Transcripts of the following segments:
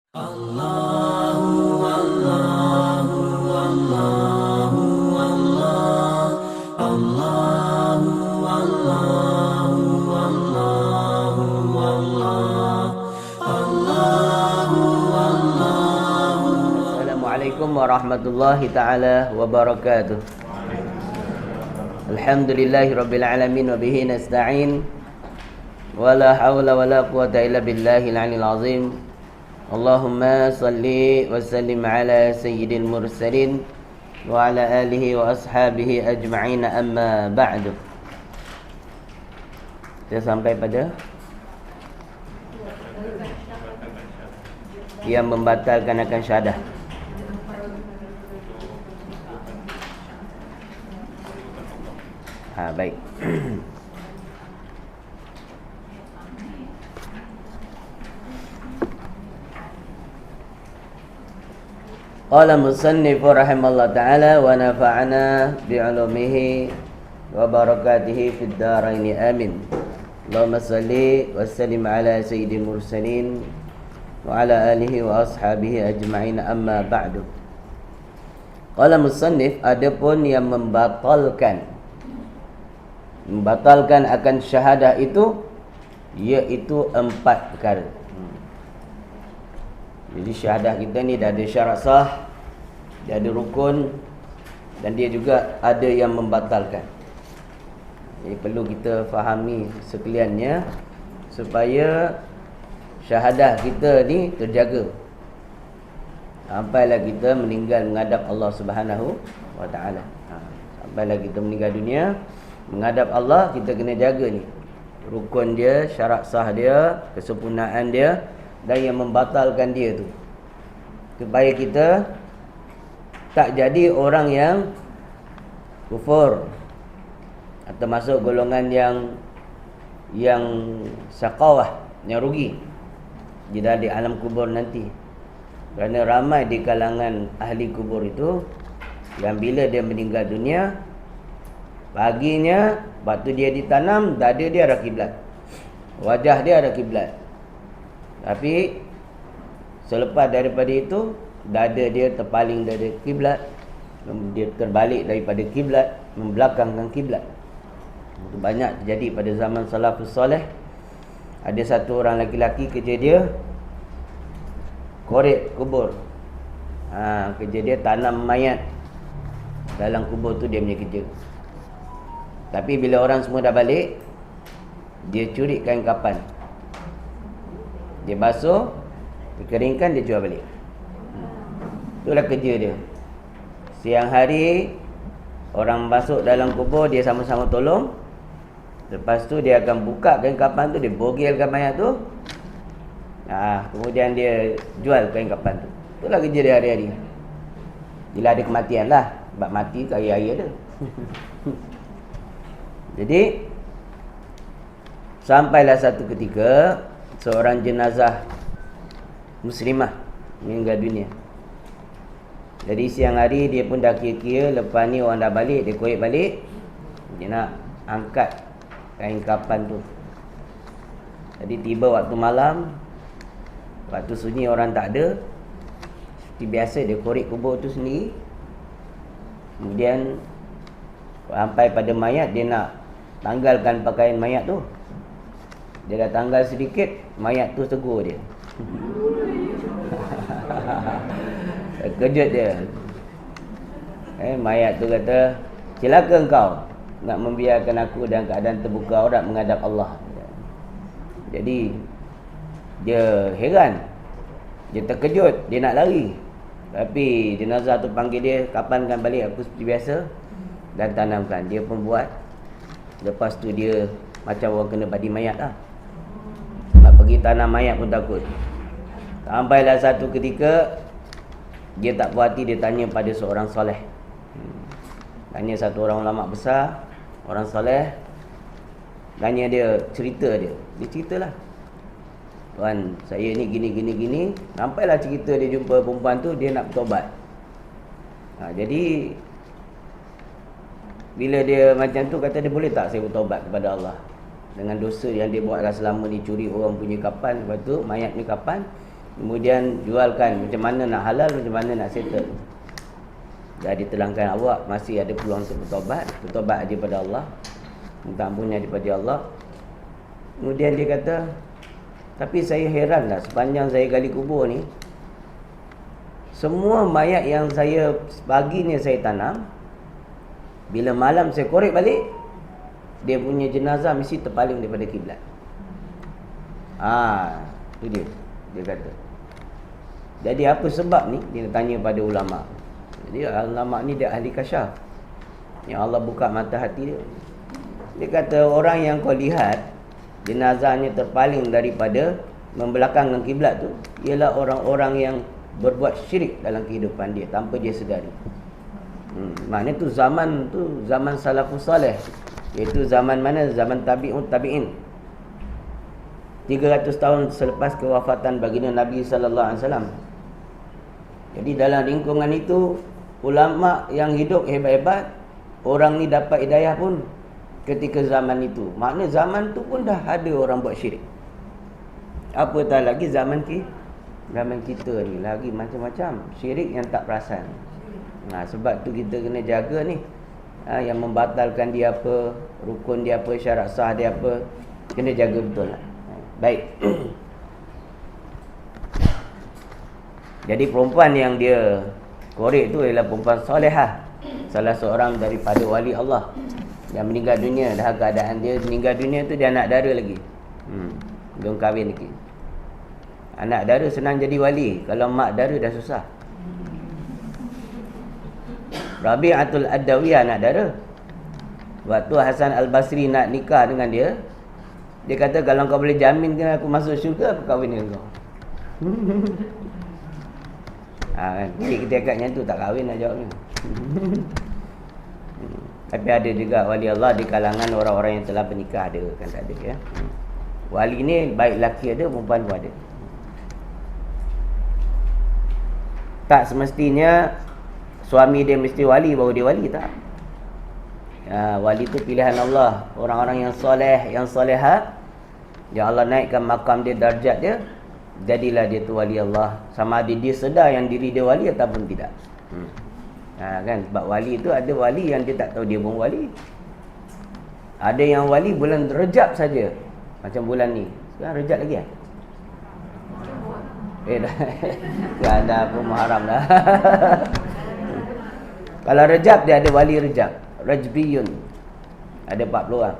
Allahu Allahu Allahu Allah Allahu Allahu Allahu Allah Allahu Allahu. Assalamualaikum warahmatullahi taala wabarakatuh. Alhamdulillahi rabbil alamin wa bihi nasta'in wala haula wala quwata illa billahil aliyil azim. Allahumma salli wa sallim ala sayyidil mursalin wa ala alihi wa ashabihi ajma'in, amma ba'du. Kita sampai pada yang membatalkan akan syahadah. Baik. Qala musannif rahimallahu ta'ala wa nafa'ana bi'ulumihi wa barakatihi fid dharain amin. Allahumma salli wa sallim ala sayyidil mursalin wa ala alihi wa ashabihi ajma'in, amma ba'du. Qala musannif, adapun yang membatalkan akan syahadah itu, iaitu 4 perkara. Jadi syahadah kita ni dah ada syarat sah, dia ada rukun, dan dia juga ada yang membatalkan. Jadi perlu kita fahami sekaliannya supaya syahadah kita ni terjaga sampailah kita meninggal menghadap Allah Subhanahu wa taala. Sampailah kita meninggal dunia menghadap Allah, kita kena jaga ni rukun dia, syarat sah dia, kesempurnaan dia, dan yang membatalkan dia tu, supaya kita tak jadi orang yang kufur atau masuk golongan yang syaqawah, yang rugi di alam kubur nanti. Kerana ramai di kalangan ahli kubur itu yang bila dia meninggal dunia, paginya batu dia ditanam, dada dia arah kiblat, wajah dia arah kiblat. Tapi selepas daripada itu, dada dia terpaling dari kiblat, dia terbalik daripada kiblat, membelakangkan kiblat. Itu banyak terjadi pada zaman salafus soleh. Ada satu orang lelaki kerja dia korek kubur. Kerja dia tanam mayat dalam kubur tu, dia punya kerja. Tapi bila orang semua dah balik, dia curi kain kapan, dia basuh, dikeringkan, dia jual balik. Itulah kerja dia. Siang hari orang masuk dalam kubur, dia sama-sama tolong. Lepas tu dia akan buka kain kapan tu, dia bogilkan mayat tu. Kemudian dia jual kain kapan tu. Itulah kerja dia hari-hari. Bila ada kematian lah, sebab mati tu hari-hari ada. Jadi sampailah satu ketika seorang jenazah muslimah meninggal dunia. Jadi siang hari dia pun dah kira-kira, lepas ni orang dah balik, dia korek balik, dia nak angkat kain kapan tu. Jadi tiba waktu malam, waktu sunyi orang tak ada, seperti biasa dia korek kubur tu sendiri. Kemudian sampai pada mayat, dia nak tanggalkan pakaian mayat tu. Dia dah tanggal sedikit, mayat tu tegur dia. Kejut dia. Mayat tu kata, celaka engkau nak membiarkan aku dalam keadaan terbuka aurat menghadap Allah. Jadi dia heran, dia terkejut, dia nak lari. Tapi jenazah tu panggil dia, kapankan balik aku seperti biasa, dan tanamkan. Dia pun buat. Lepas tu dia macam orang kena badi mayat lah. Nak pergi tanam mayat pun takut. Sampailah satu ketika dia tak puas hati, dia tanya pada seorang soleh. Tanya satu orang ulama besar, orang soleh. Tanya dia, cerita dia. Dia ceritalah, tuan, saya ni gini. Sampailah cerita dia jumpa perempuan tu, dia nak bertobat. Jadi bila dia macam tu, kata dia, boleh tak saya bertobat kepada Allah dengan dosa yang dia buatlah selama ni, curi orang punya kapan, lepas tu mayat ni kapan, kemudian jualkan. Macam mana nak halal, macam mana nak settle. Dah diterangkan awak masih ada peluang untuk bertobat. Bertobat aja pada Allah, minta ampunnya daripada Allah. Kemudian dia kata, tapi saya heran lah, sepanjang saya gali kubur ni, semua mayat yang saya pagi ni saya tanam, bila malam saya korek balik, dia punya jenazah mesti terpaling daripada kiblat. Itu dia kata. Jadi apa sebab ni? Dia tanya pada ulama. Jadi ulama ni dia ahli kasyaf, yang Allah buka mata hati dia. Dia kata orang yang kau lihat jenazahnya terpaling daripada membelakangkan kiblat tu, ialah orang-orang yang berbuat syirik dalam kehidupan dia tanpa dia sedari. Maknanya tu zaman salafus salih, iaitu zaman mana? Zaman tabi'in. 300 tahun selepas kewafatan baginda Nabi sallallahu alaihi wasallam. Jadi dalam lingkungan itu, ulama yang hidup hebat-hebat, orang ni dapat hidayah pun ketika zaman itu. Maknanya zaman tu pun dah ada orang buat syirik. Apatah lagi zaman kita ni, lagi macam-macam syirik yang tak perasan. Sebab tu kita kena jaga ni. Yang membatalkan dia apa, rukun dia apa, syarat sah dia apa, kena jaga betul lah. Baik. Jadi perempuan yang dia korek tu ialah perempuan solehah, salah seorang daripada wali Allah yang meninggal dunia. Dah keadaan dia meninggal dunia tu, dia anak dara lagi, belum kahwin lagi. Anak dara senang jadi wali, kalau mak dara dah susah. Rabi'atul Adawiyah anak dara. Waktu Hasan Al-Basri nak nikah dengan dia, dia kata, kalau kau boleh jaminkan aku masuk syurga, aku kahwin dengan kau. Kan? Kita agaknya tu tak kahwin lah jawabnya. Tapi ada juga wali Allah di kalangan orang-orang yang telah bernikah, ada kan, tak ada ya. Wali ni baik lelaki ada, perempuan pun ada. Tak semestinya suami dia mesti wali baru dia wali, tak. Wali tu pilihan Allah. Orang-orang yang soleh, yang soleha, yang Allah naikkan makam dia, darjat dia, jadilah dia tu wali Allah. Sama ada dia sedar yang diri dia wali ataupun tidak. Kan, sebab wali tu ada wali yang dia tak tahu dia pun wali. Ada yang wali bulan Rejab saja, macam bulan ni. Sekarang Rejab lagi kan? Dah ada apa Muharram dah. Kalau Rejab dia ada wali Rejab, Rajbiyun, ada 40 orang.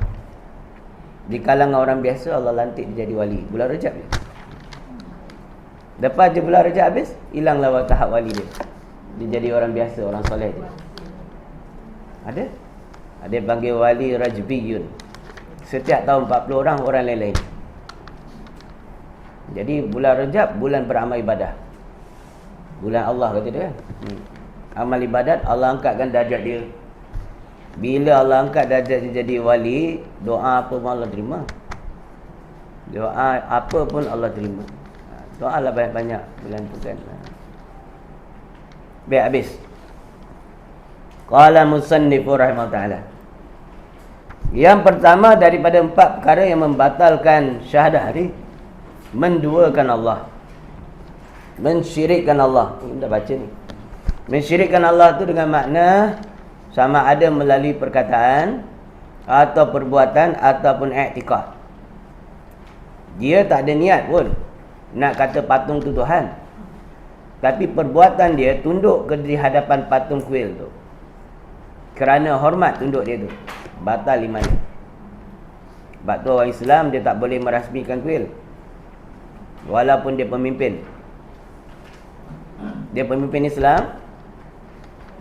Di kalangan orang biasa Allah lantik dia jadi wali bulan Rejab je. Lepas je bulan Rejab habis, hilanglah tahap wali dia. Dia jadi orang biasa, orang soleh je. Ada panggil wali Rajbiyun. Setiap tahun 40 orang, orang lain-lain. Jadi bulan Rejab, bulan beramal ibadah. Bulan Allah kata dia kan. Amal ibadat, Allah angkatkan darjat dia. Bila Allah angkat darjat dia jadi wali, doa apa pun Allah terima. Doa apa pun Allah terima. Doa lah banyak-banyak bulan tu kan. Baik, habis. Qala musannifu rahimahullah ta'ala. Yang pertama daripada 4 perkara yang membatalkan syahadah ni, menduakan Allah, mensyirikkan Allah. Kita dah baca ni. Mensyirikkan Allah tu dengan makna sama ada melalui perkataan atau perbuatan ataupun i'tikad. Dia tak ada niat pun nak kata patung tu Tuhan, tapi perbuatan dia tunduk ke di hadapan patung kuil tu kerana hormat tunduk dia tu, batal iman. Sebab tu orang Islam dia tak boleh merasmikan kuil walaupun dia pemimpin. Dia pemimpin Islam,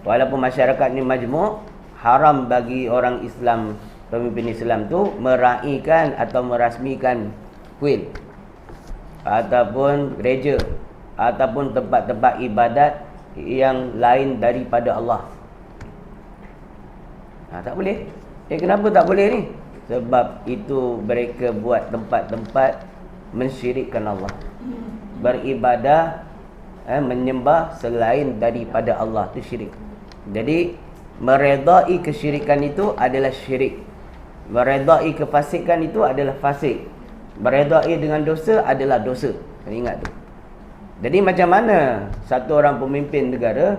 walaupun masyarakat ni majmuk, haram bagi orang Islam, pemimpin Islam tu meraihkan atau merasmikan kuil ataupun gereja ataupun tempat-tempat ibadat yang lain daripada Allah. Tak boleh. Kenapa tak boleh ni? Sebab itu mereka buat tempat-tempat mensyirikkan Allah, beribadah, menyembah selain daripada Allah, itu syirik. Jadi meredai kesyirikan itu adalah syirik, meredai kefasikan itu adalah fasik, meredai dengan dosa adalah dosa. Kena ingat tu. Jadi macam mana satu orang pemimpin negara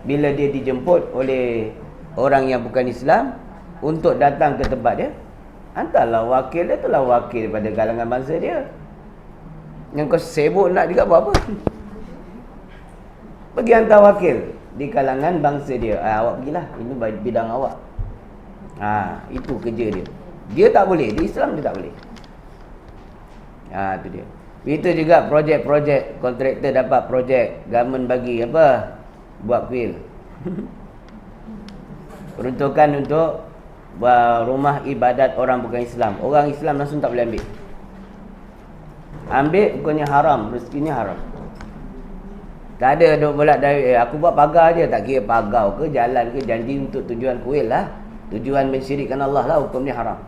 bila dia dijemput oleh orang yang bukan Islam untuk datang ke tempat dia, hantarlah wakil dia, itulah wakil pada kalangan bangsa dia. Yang kau sibuk nak juga buat apa? Pergi hantar wakil di kalangan bangsa dia. Awak pergilah, ini bidang awak. Itu kerja dia. Dia tak boleh, di Islam dia tak boleh. Itu dia. Itu juga projek-projek, kontraktor dapat projek, government bagi apa? Buat kuil. Peruntukan untuk rumah ibadat orang bukan Islam. Orang Islam langsung tak boleh ambil. Ambil bukannya haram, rezekinya haram. Tak ada duk bolak dari aku buat pagar je, tak kira pagar ke jalan ke, janji untuk tujuan kuil lah. Tujuan mensyirikkan Allah lah, hukum ni haram.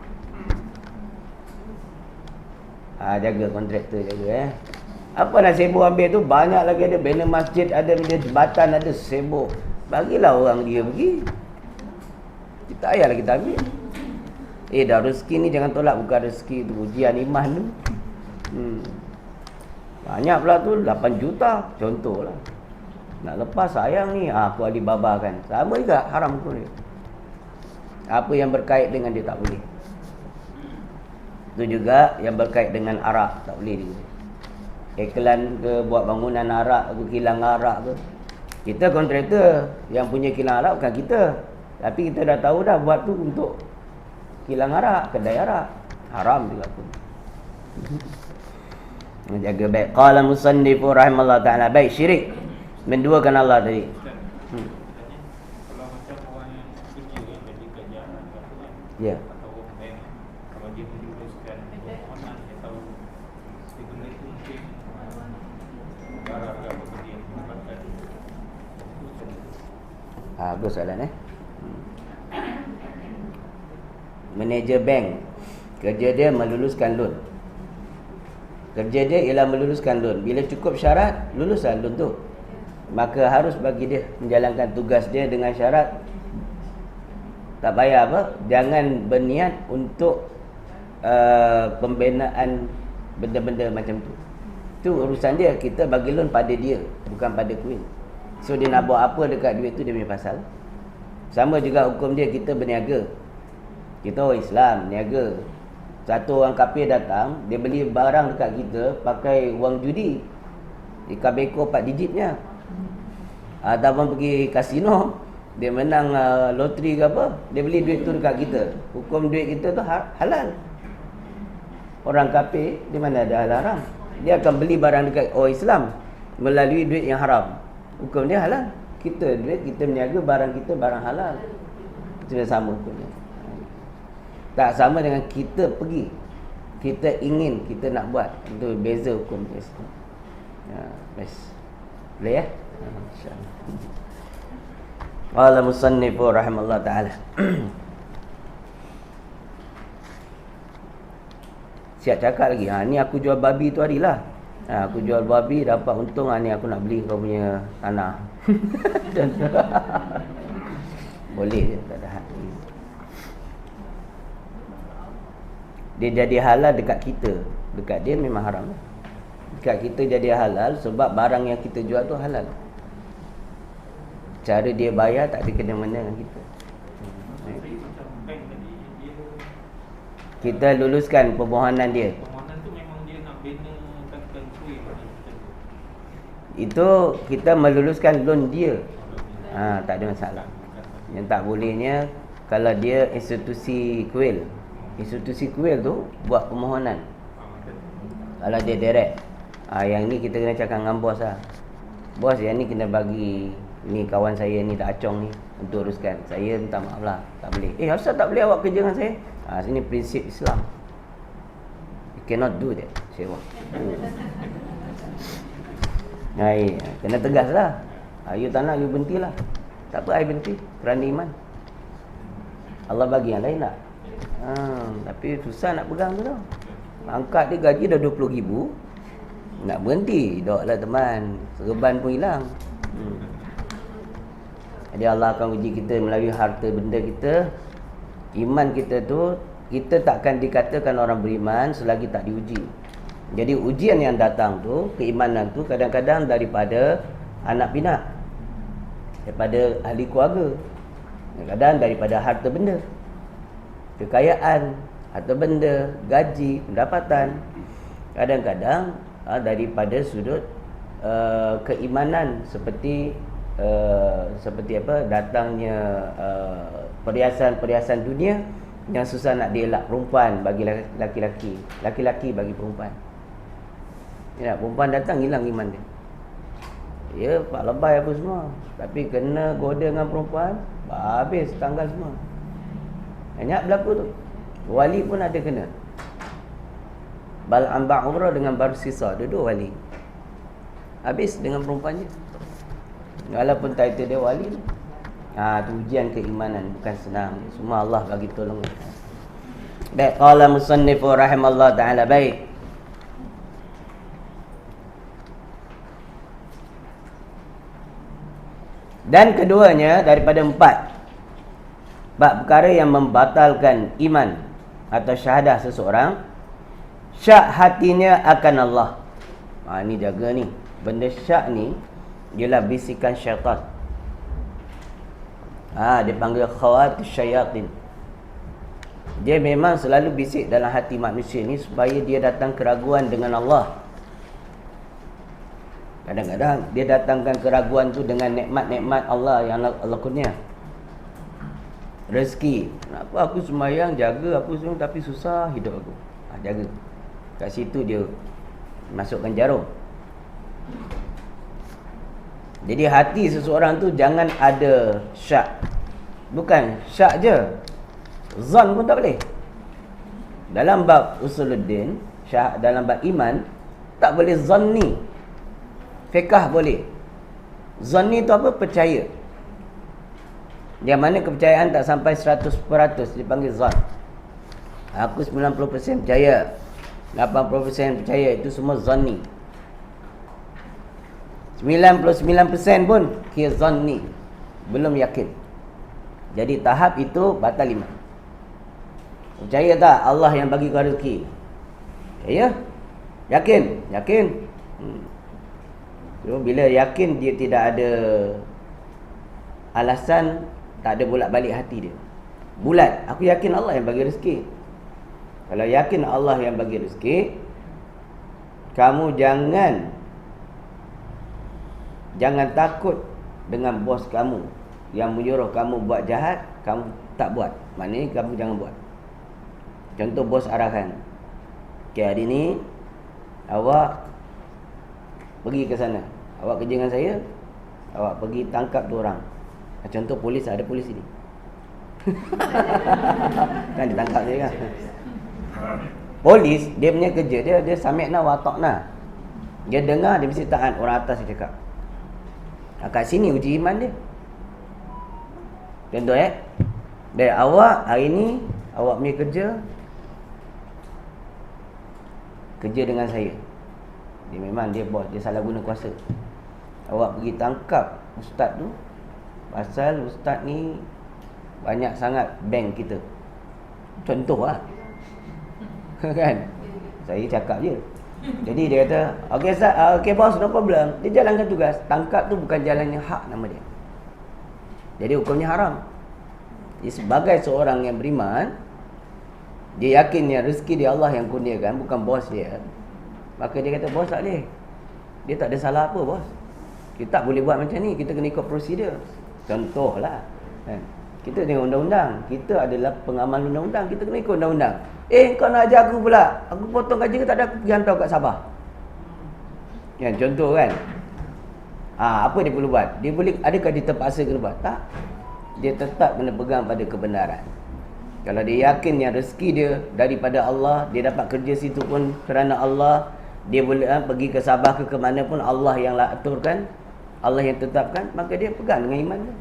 Jaga kontraktor, jaga Apa nak sibuk ambil tu, banyak lagi ada banner masjid, ada benda jembatan, ada sibuk. Bagilah orang dia pergi. Kita payahlah kita ambil. Dah rezeki ni jangan tolak, bukan rezeki tu, ujian iman tu. Banyak pula tu 8 juta contohlah. Nak lepas sayang ni, aku Alibaba kan. Sama juga haram tu dia. Apa yang berkait dengan dia tak boleh. Itu juga yang berkait dengan arak tak boleh juga. Iklan ke buat bangunan arak ke, kilang arak ke. Kita kontraktor yang punya kilang arak bukan kita. Tapi kita dah tahu dah buat tu untuk kilang arak, kedai arak. Haram juga pun. Menjaga baik. Qala musannifu rahimallahu ta'ala. Baik, syirik menduakan Allah tadi. Kalau macam orang yang kerja jadi kerjaan Ya. atau orang bank, kalau dia menuliskan permohonan, dia tahu benda itu mungkin barang apa dia menggunakan. Bagus soalan Manager bank, kerja dia meluluskan loan. Kerja dia ialah meluluskan loan. Bila cukup syarat, luluslah loan tu. Maka harus bagi dia menjalankan tugas dia dengan syarat tak payah apa, jangan berniat untuk pembinaan benda-benda macam tu. Itu urusan dia. Kita bagi loan pada dia, bukan pada kuil. So dia nak buat apa dekat duit tu, dia punya pasal. Sama juga hukum dia, kita berniaga. Kita orang Islam, niaga. Satu orang kafir datang, dia beli barang dekat kita pakai wang judi. Ikan beko 4 digitnya. Ataupun pergi kasino, dia menang loteri ke apa, dia beli duit tu dekat kita. Hukum duit kita tu halal. Orang kafir, di mana ada halal haram? Dia akan beli barang dekat orang Islam melalui duit yang haram. Hukum dia halal. Kita duit, kita meniaga barang kita, barang halal. Itu dah sama hukumnya. Tak sama dengan kita pergi, kita ingin, kita nak buat. Itu beza hukum dia. Best. Boleh ya? InsyaAllah. Qala musannifu rahimahullah ta'ala. Siap cakap lagi. Ni aku jual babi tu harilah. Aku jual babi dapat untung, ni aku nak beli kau punya tanah. Boleh je, tak ada had. Dia jadi halal dekat kita. Dekat dia memang haram. Dekat kita jadi halal sebab barang yang kita jual tu halal. Cara dia bayar tak ada kena-mena dengan kita. Kita luluskan permohonan dia. Permohonan tu memang dia nak bina katakan kuih. Itu kita meluluskan loan dia. Tak ada masalah. Yang tak bolehnya kalau dia institusi kuil. Institusi kuil tu buat permohonan. Kalau dia direct, yang ni kita kena cakap dengan bos lah. Bos, yang ni kena bagi, ni kawan saya ni tak acong ni untuk uruskan. Saya minta maaf lah, tak boleh. Asal tak boleh awak kerja dengan saya? Sini prinsip Islam, you cannot do that. Saya kena tegas lah. You tak nak, you berhenti lah. Tak apa, I berhenti kerana iman. Allah bagi yang lain tak? Tapi susah nak pegang tu tau. Angkat dia gaji dah 20,000, nak berhenti, dok lah teman, serban pun hilang. Jadi Allah akan uji kita melalui harta benda kita. Iman kita tu, kita takkan dikatakan orang beriman selagi tak diuji. Jadi ujian yang datang tu, keimanan tu kadang-kadang daripada anak pinak, daripada ahli keluarga, kadang-kadang daripada harta benda, kekayaan, harta benda, gaji, pendapatan. Kadang-kadang daripada sudut keimanan, seperti apa, datangnya perhiasan-perhiasan dunia yang susah nak dielak. Perempuan bagi laki-laki, laki-laki bagi perempuan. Ya, perempuan datang hilang iman dia. Ya, pak lebay apa semua, tapi kena goda dengan perempuan, habis tanggal semua. Banyak berlaku tu. Wali pun ada kena. Bal'am Ba'urah dengan Barsisa, dua wali. Habis dengan perempuan je. Walaupun title dia wali. Tu ujian keimanan, bukan senang. Semua Allah bagi tolong. Baik, qala musannifu rahimallahu ta'ala. Baik. Dan keduanya daripada 4 bab perkara yang membatalkan iman atau syahadah seseorang, syak hatinya akan Allah. Ni jaga ni. Benda syak ni ialah bisikan syaitan. Dia panggil khawatir syayatin. Dia memang selalu bisik dalam hati manusia ni supaya dia datang keraguan dengan Allah. Kadang-kadang dia datangkan keraguan tu dengan nikmat-nikmat Allah yang Allah kurnia. Rezeki. Kenapa aku sembahyang, jaga apa semua, tapi susah hidup aku. Jaga. Kat situ dia masukkan jarum. Jadi hati seseorang tu jangan ada syak. Bukan syak je, zon pun tak boleh. Dalam bab usuluddin, dalam bab iman, tak boleh zanni. Fiqah boleh. Zanni tu apa? Percaya. Yang mana kepercayaan tak sampai 100% dipanggil zon. Aku 90% percaya, 80% percaya, itu semua zanni. 99% pun kira zanni, belum yakin. Jadi tahap itu batal iman. Percaya tak Allah yang bagi kau rezeki? Ya? Yakin? Yakin? Bila yakin, dia tidak ada alasan, tak ada bolak-balik hati dia. Bulat, aku yakin Allah yang bagi rezeki. Kalau yakin Allah yang bagi rezeki, kamu jangan takut dengan bos kamu yang menyuruh kamu buat jahat, kamu tak buat. Maknanya kamu jangan buat. Contoh, bos arahkan, hari ni awak pergi ke sana, awak kerja dengan saya, awak pergi tangkap 2 orang. Contoh polis, ada polis ini. Kan ditangkap dia kan. Polis, dia punya kerja dia sami'na wa ta'na. Dia dengar, dia mesti taat orang atas dia cakap. Kat sini uji iman dia. Contoh dari awak hari ni, awak punya kerja dengan saya. Dia memang dia bos, dia salah guna kuasa. Awak pergi tangkap ustaz tu, pasal ustaz ni banyak sangat bank kita. Contoh lah. Kan? Saya cakap je. Jadi dia kata, okey ustaz, okey bos, no problem. Dia jalankan tugas. Tangkap tu bukan jalan yang hak nama dia. Jadi hukumnya haram. Jadi sebagai seorang yang beriman, dia yakin yang rezeki dia Allah yang kurniakan, bukan bos dia. Maka dia kata, bos tak boleh. Dia tak ada salah apa bos. Kita tak boleh buat macam ni, kita kena ikut prosedur. Contohlah kan? Kita dengan undang-undang, kita adalah pengamal undang-undang, kita kena ikut undang-undang. Kau nak ajar aku pula, aku potong gaji ke tak ada, aku pergi hantar kat Sabah. Kan, contoh kan. Apa dia perlu buat? Dia boleh, adakah dia terpaksa kena buat? Tak. Dia tetap kena pegang pada kebenaran. Kalau dia yakin yang rezeki dia daripada Allah, dia dapat kerja situ pun kerana Allah, dia boleh pergi ke Sabah ke mana pun Allah yang aturkan, Allah yang tetapkan, maka dia pegang dengan iman dia.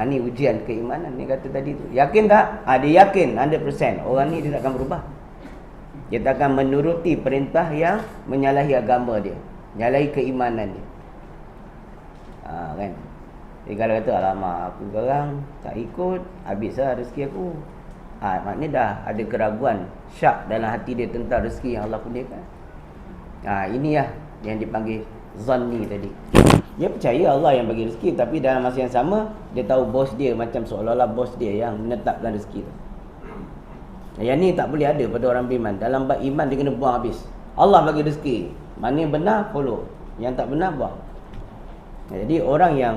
Ni ujian keimanan ni kata tadi tu. Yakin tak? Dia yakin 100%. Orang ni dia tak akan berubah. Dia tak akan menuruti perintah yang menyalahi agama dia, menyalahi keimanan dia. Kan? Jadi kalau kata, alamak aku sekarang tak ikut, habislah rezeki aku. Maknanya dah ada keraguan, syak dalam hati dia tentang rezeki yang Allah kurniakan. Ini lah yang dipanggil zanni tadi. Dia percaya Allah yang bagi rezeki, tapi dalam masa yang sama dia tahu bos dia, macam seolah-olah bos dia yang menetapkan rezeki tu. Yang ni tak boleh ada pada orang beriman. Dalam bab iman dia kena buang habis. Allah bagi rezeki, mana yang benar follow, yang tak benar buang. Jadi orang yang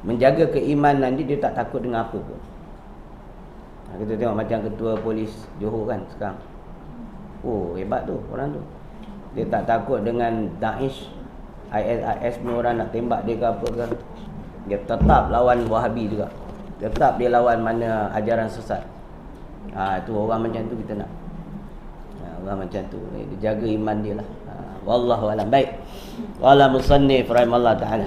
menjaga keimanan dia tak takut dengan apa pun. Kita tengok macam ketua polis Johor kan sekarang. Oh, hebat tu orang tu. Dia tak takut dengan Daesh, IS punya orang nak tembak dia ke apa ke. Dia tetap lawan Wahabi juga. Tetap dia lawan mana ajaran sesat. Tu orang macam tu kita nak. Orang macam tu dia jaga iman dia lah. Wallahu alam. Baik. Qala musannif rahimallahu taala.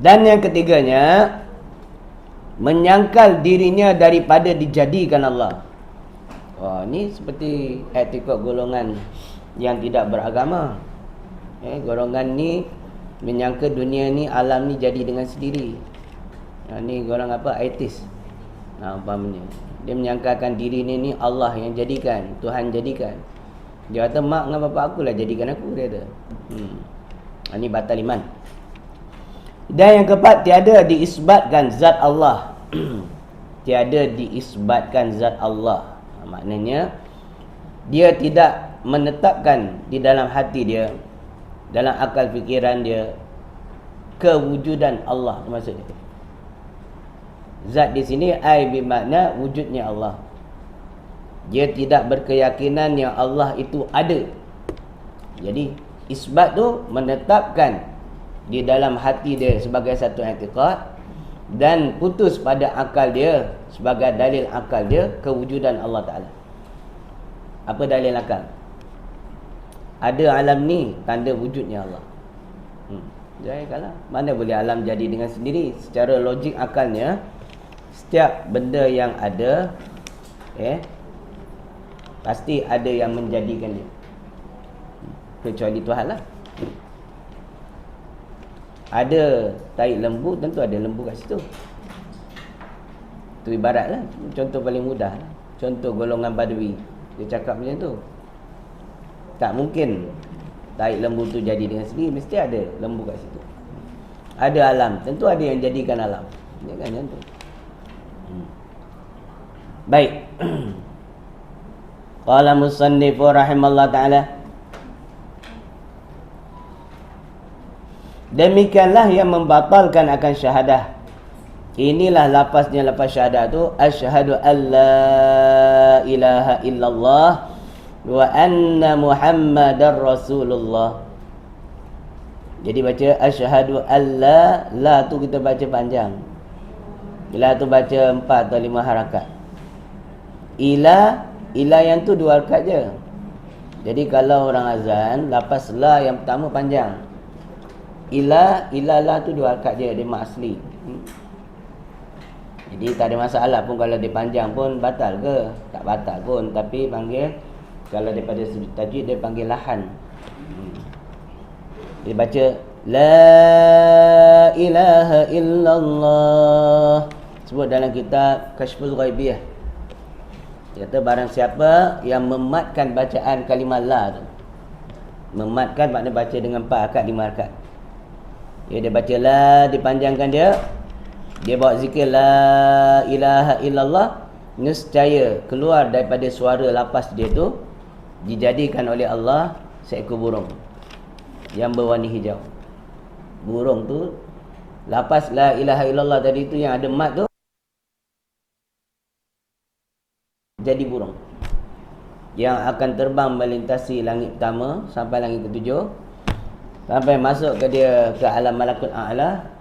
Dan yang ketiganya, menyangkal dirinya daripada dijadikan Allah. Ni seperti etikot golongan yang tidak beragama. Golongan ni menyangka dunia ni, alam ni jadi dengan sendiri. Ni golongan apa? Ateis. Umpamanya dia menyangkakan diri ni Allah yang jadikan, Tuhan jadikan. Dia kata mak dengan bapa aku lah jadikan aku, dia kata. Ni batal iman. Dan yang keempat, tiada diisbatkan zat Allah. Tiada diisbatkan zat Allah. Maknanya dia tidak menetapkan di dalam hati dia, dalam akal fikiran dia, kewujudan Allah. Maksudnya zat di sini ai bermakna wujudnya Allah. Dia tidak berkeyakinan yang Allah itu ada. Jadi isbat tu menetapkan di dalam hati dia sebagai satu i'tiqad, dan putus pada akal dia sebagai dalil akal dia kewujudan Allah Ta'ala. Apa dalil akal? Ada alam ni, tanda wujudnya Allah. Jadi kalau mana boleh alam jadi dengan sendiri? Secara logik akalnya, setiap benda yang ada pasti ada yang menjadikan dia, kecuali Tuhan lah. Ada tahi lembu, tentu ada lembu kat situ. Itu ibarat lah. Contoh paling mudah, contoh golongan Badui, dia cakap macam tu. Tak mungkin tahi lembu tu jadi dengan sendiri, mesti ada lembu kat situ. Ada alam, tentu ada yang jadikan alam. Dia kan macam tu. Baik. Qala musannif rahimallahu ta'ala, demikianlah yang membatalkan akan syahadah. Inilah lafaznya, lafaz syahadah tu, asyhadu an la ilaha illallah wa anna muhammadar rasulullah. Jadi baca asyhadu an la tu kita baca panjang. La tu baca 4 atau 5 harakat. Ila yang tu 2 harakat je. Jadi kalau orang azan, lafaz la yang pertama panjang. Ilalah tu 2 harakat je, dia mak asli. Jadi tak ada masalah pun kalau dia panjang pun batal ke? Tak batal pun, tapi panggil, kalau daripada sudut tajwid dia panggil lahan. Dia baca la ilaha illallah. Sebut dalam kitab Kashful Ghaibiyah. Dia kata barang siapa yang mematkan bacaan kalimah la tu. Mematkan makna baca dengan 4 harakat, 5 harakat. Dia baca la, dipanjangkan dia. Dia bawa zikir la ilaha illallah, nescaya keluar daripada suara lapas dia tu dijadikan oleh Allah seekor burung yang berwarna hijau. Burung tu, lapas la ilaha illallah tadi tu yang ada mat tu, jadi burung yang akan terbang melintasi langit pertama sampai langit ketujuh, sampai masuk ke dia ke alam malakut a'la,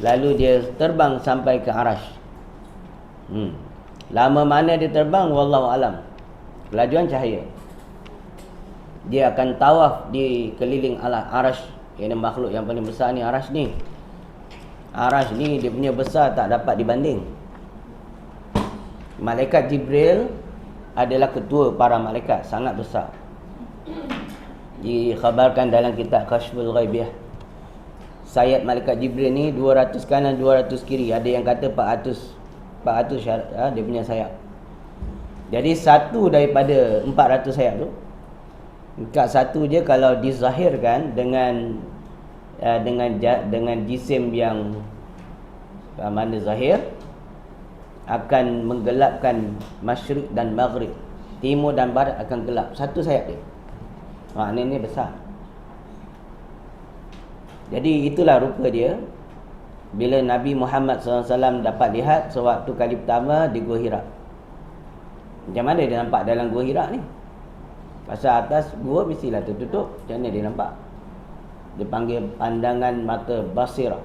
lalu dia terbang sampai ke arash. Lama mana dia terbang wallahu alam. Kelajuan cahaya. Dia akan tawaf di keliling arash. Ini makhluk yang paling besar ni, arash ni. Arash ni dia punya besar tak dapat dibanding. Malaikat Jibril adalah ketua para malaikat, sangat besar. Dikhabarkan dalam kitab Kashful Ghaibiyah, sayap malaikat Jibril ni 200 kanan 200 kiri. Ada yang kata 400 400 dia punya sayap. Jadi satu daripada 400 sayap tu, dekat satu je kalau dizahirkan dengan jisim yang mana zahir, akan menggelapkan masyriq dan maghrib, timur dan barat akan gelap. Satu sayap dia. Maknanya besar. Jadi itulah rupa dia bila Nabi Muhammad SAW dapat lihat sewaktu kali pertama di Gua Hira. Macam mana dia nampak dalam Gua Hira ni? Pasal atas gua mestilah tertutup. Macam mana dia nampak? Dia panggil pandangan mata basirah.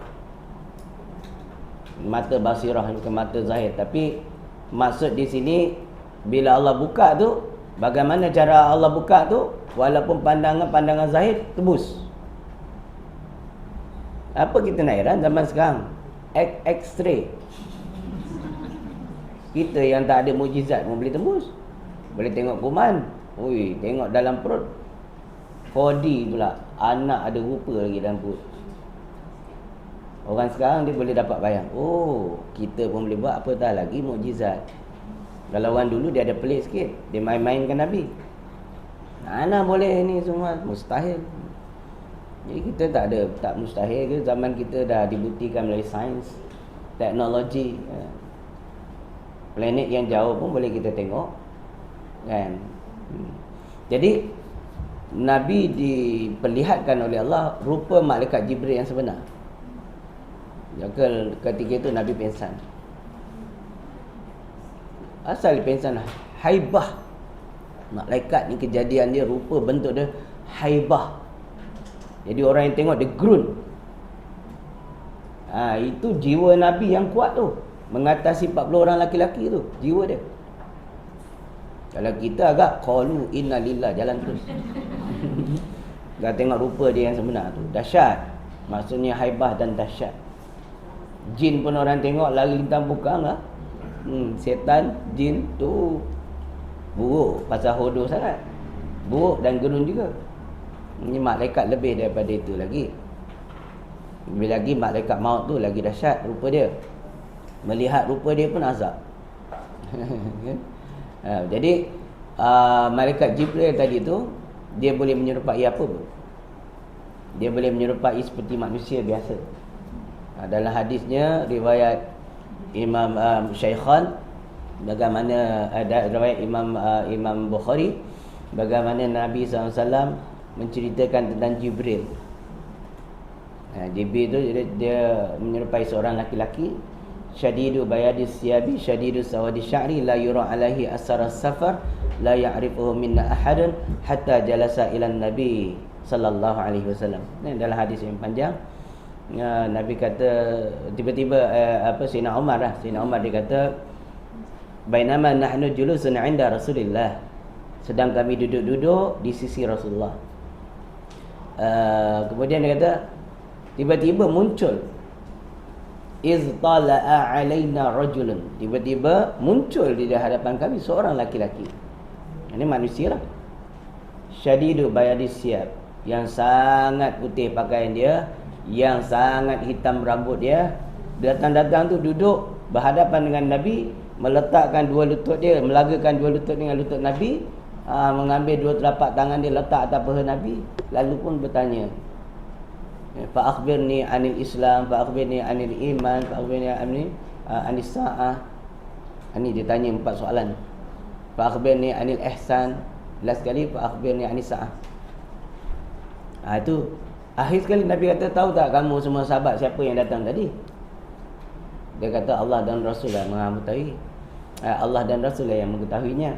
Mata basirah bukan mata zahir. Tapi maksud di sini bila Allah buka tu, bagaimana cara Allah buka tu? Walaupun pandangan zahir tebus. Apa kita nak heran zaman sekarang? X-ray. Kita yang tak ada mukjizat pun boleh tembus. Boleh tengok kuman. Ui, tengok dalam perut 4D pula. Anak ada rupa lagi dalam perut. Orang sekarang dia boleh dapat bayang. Oh, kita pun boleh buat, apa tak lagi mukjizat. Kalau orang dulu dia ada pelik sikit, dia main-mainkan Nabi. Mana boleh ni semua? Mustahil. Jadi kita tak mustahil ke. Zaman kita dah dibuktikan melalui sains, teknologi. Planet yang jauh pun boleh kita tengok, kan? Jadi Nabi diperlihatkan oleh Allah rupa malaikat Jibril yang sebenar. Ketika itu Nabi pingsan. Asal dia pingsan, haibah. Malaikat ni kejadian dia, rupa bentuk dia haibah. Jadi orang yang tengok dia gerun. Itu jiwa Nabi yang kuat tu, mengatasi 40 orang laki-laki tu, jiwa dia. Kalau kita agak qalu inna lillah, jalan terus. Dah tengok rupa dia yang sebenar tu, dahsyat. Maksudnya haibah dan dahsyat. Jin pun orang tengok lari lintang bukang lah. Setan, jin tu buruk pasal hodoh sangat. Buruk dan gerun juga. Ini malaikat lebih daripada itu lagi. Lebih lagi malaikat maut tu lagi dahsyat rupa dia. Melihat rupa dia pun azab. Jadi malaikat Jibril tadi tu, dia boleh menyerupai apa pun. Dia boleh menyerupai seperti manusia biasa. Dalam hadisnya riwayat Imam Syaikhan, bagaimana ada riwayat Imam Bukhari, bagaimana Nabi SAW menceritakan tentang Jibril. Jibril tu dia menyerupai seorang laki-laki, syadidu bayadis siyabi syadidu sawadi sya'ri la yura alaihi asar as-safar la ya'rifuhu minna ahadun hatta jalasa ila nabi sallallahu alaihi wasallam. Ini dalam hadis yang panjang. Nabi kata tiba-tiba Sayyidina Umar dia kata, bainama nahnu julusun 'inda Rasulillah, sedang kami duduk-duduk di sisi Rasulullah. Kemudian dia kata tiba-tiba muncul, iz tala'a alaina rajulun, tiba-tiba muncul di hadapan kami seorang laki-laki. Ini manusia lah. Syadidu bayadis siyab, yang sangat putih pakaian dia, yang sangat hitam rambut dia. Datang-datang tu duduk berhadapan dengan Nabi, meletakkan dua lutut dia, melagakan dua lutut dengan lutut Nabi, mengambil dua telapak tangan dia letak atas paha Nabi, lalu pun bertanya, fa akhbirni anil Islam, fa akhbirni anil iman, fa akhbirni anis sa'ah. Ini dia tanya 4 soalan. Fa akhbirni anil ihsan, last sekali fa akhbirni anis sa'ah. Itu akhir sekali Nabi kata, tahu tak kamu semua sahabat siapa yang datang tadi? Dia kata Allah dan Rasul lah mengetahui. Allah dan Rasul lah yang mengetahuinya.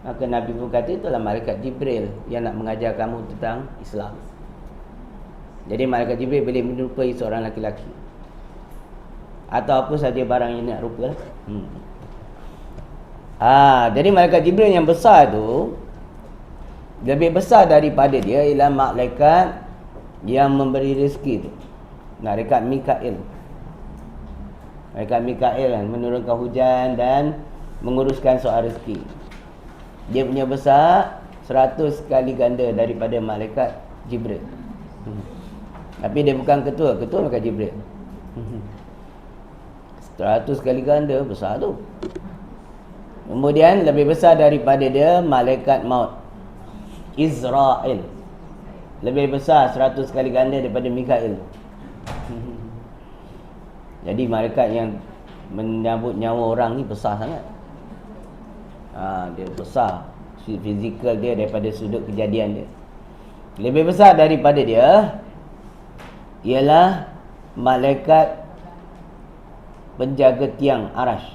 Maka Nabi pun kata itulah malaikat Jibril yang nak mengajar kamu tentang Islam. Jadi malaikat Jibril boleh menyerupai seorang laki-laki atau apa saja barang yang nak rupa lah. Jadi malaikat Jibril yang besar tu, lebih besar daripada dia ialah malaikat yang memberi rezeki tu, malaikat Mikail. Malaikat Mikail yang menurunkan hujan dan menguruskan soal rezeki. Dia punya besar 100 kali ganda daripada malaikat Jibril. Tapi dia bukan ketua malaikat Jibril. 100 kali ganda, besar tu. Kemudian lebih besar daripada dia malaikat maut Israel. Lebih besar 100 kali ganda daripada Mikail. Jadi malaikat yang menyambut nyawa orang ni besar sangat. Dia besar, fizikal dia daripada sudut kejadian dia. Lebih besar daripada dia ialah malaikat penjaga tiang arash.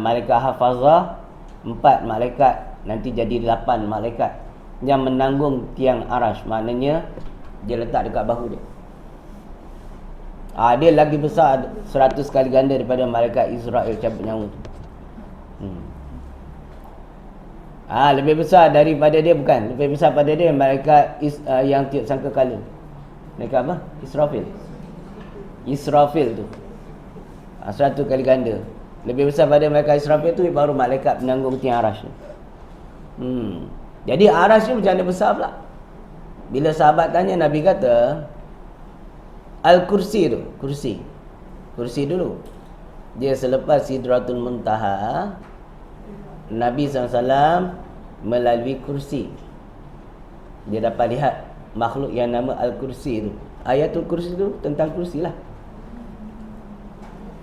Malaikat hafazah 4 malaikat, nanti jadi 8 malaikat yang menanggung tiang arash. Maknanya dia letak dekat bahu dia. Dia lagi besar 100 kali ganda daripada malaikat Israel cabut nyawa tu. Lebih besar daripada dia, bukan, lebih besar pada dia malaikat yang tiup sangkakala. Malaikat apa? Israfil tu. 100 kali ganda. Lebih besar pada malaikat Israfil tu baru malaikat penanggung tiang arash. Jadi arash ni macam mana besar pula? Bila sahabat tanya, Nabi kata Al-Kursi tu, kursi dulu. Dia selepas Sidratul Muntaha, Nabi SAW melalui kursi. Dia dapat lihat makhluk yang nama Al-Kursi tu. Ayatul Kursi tu tentang kursi lah.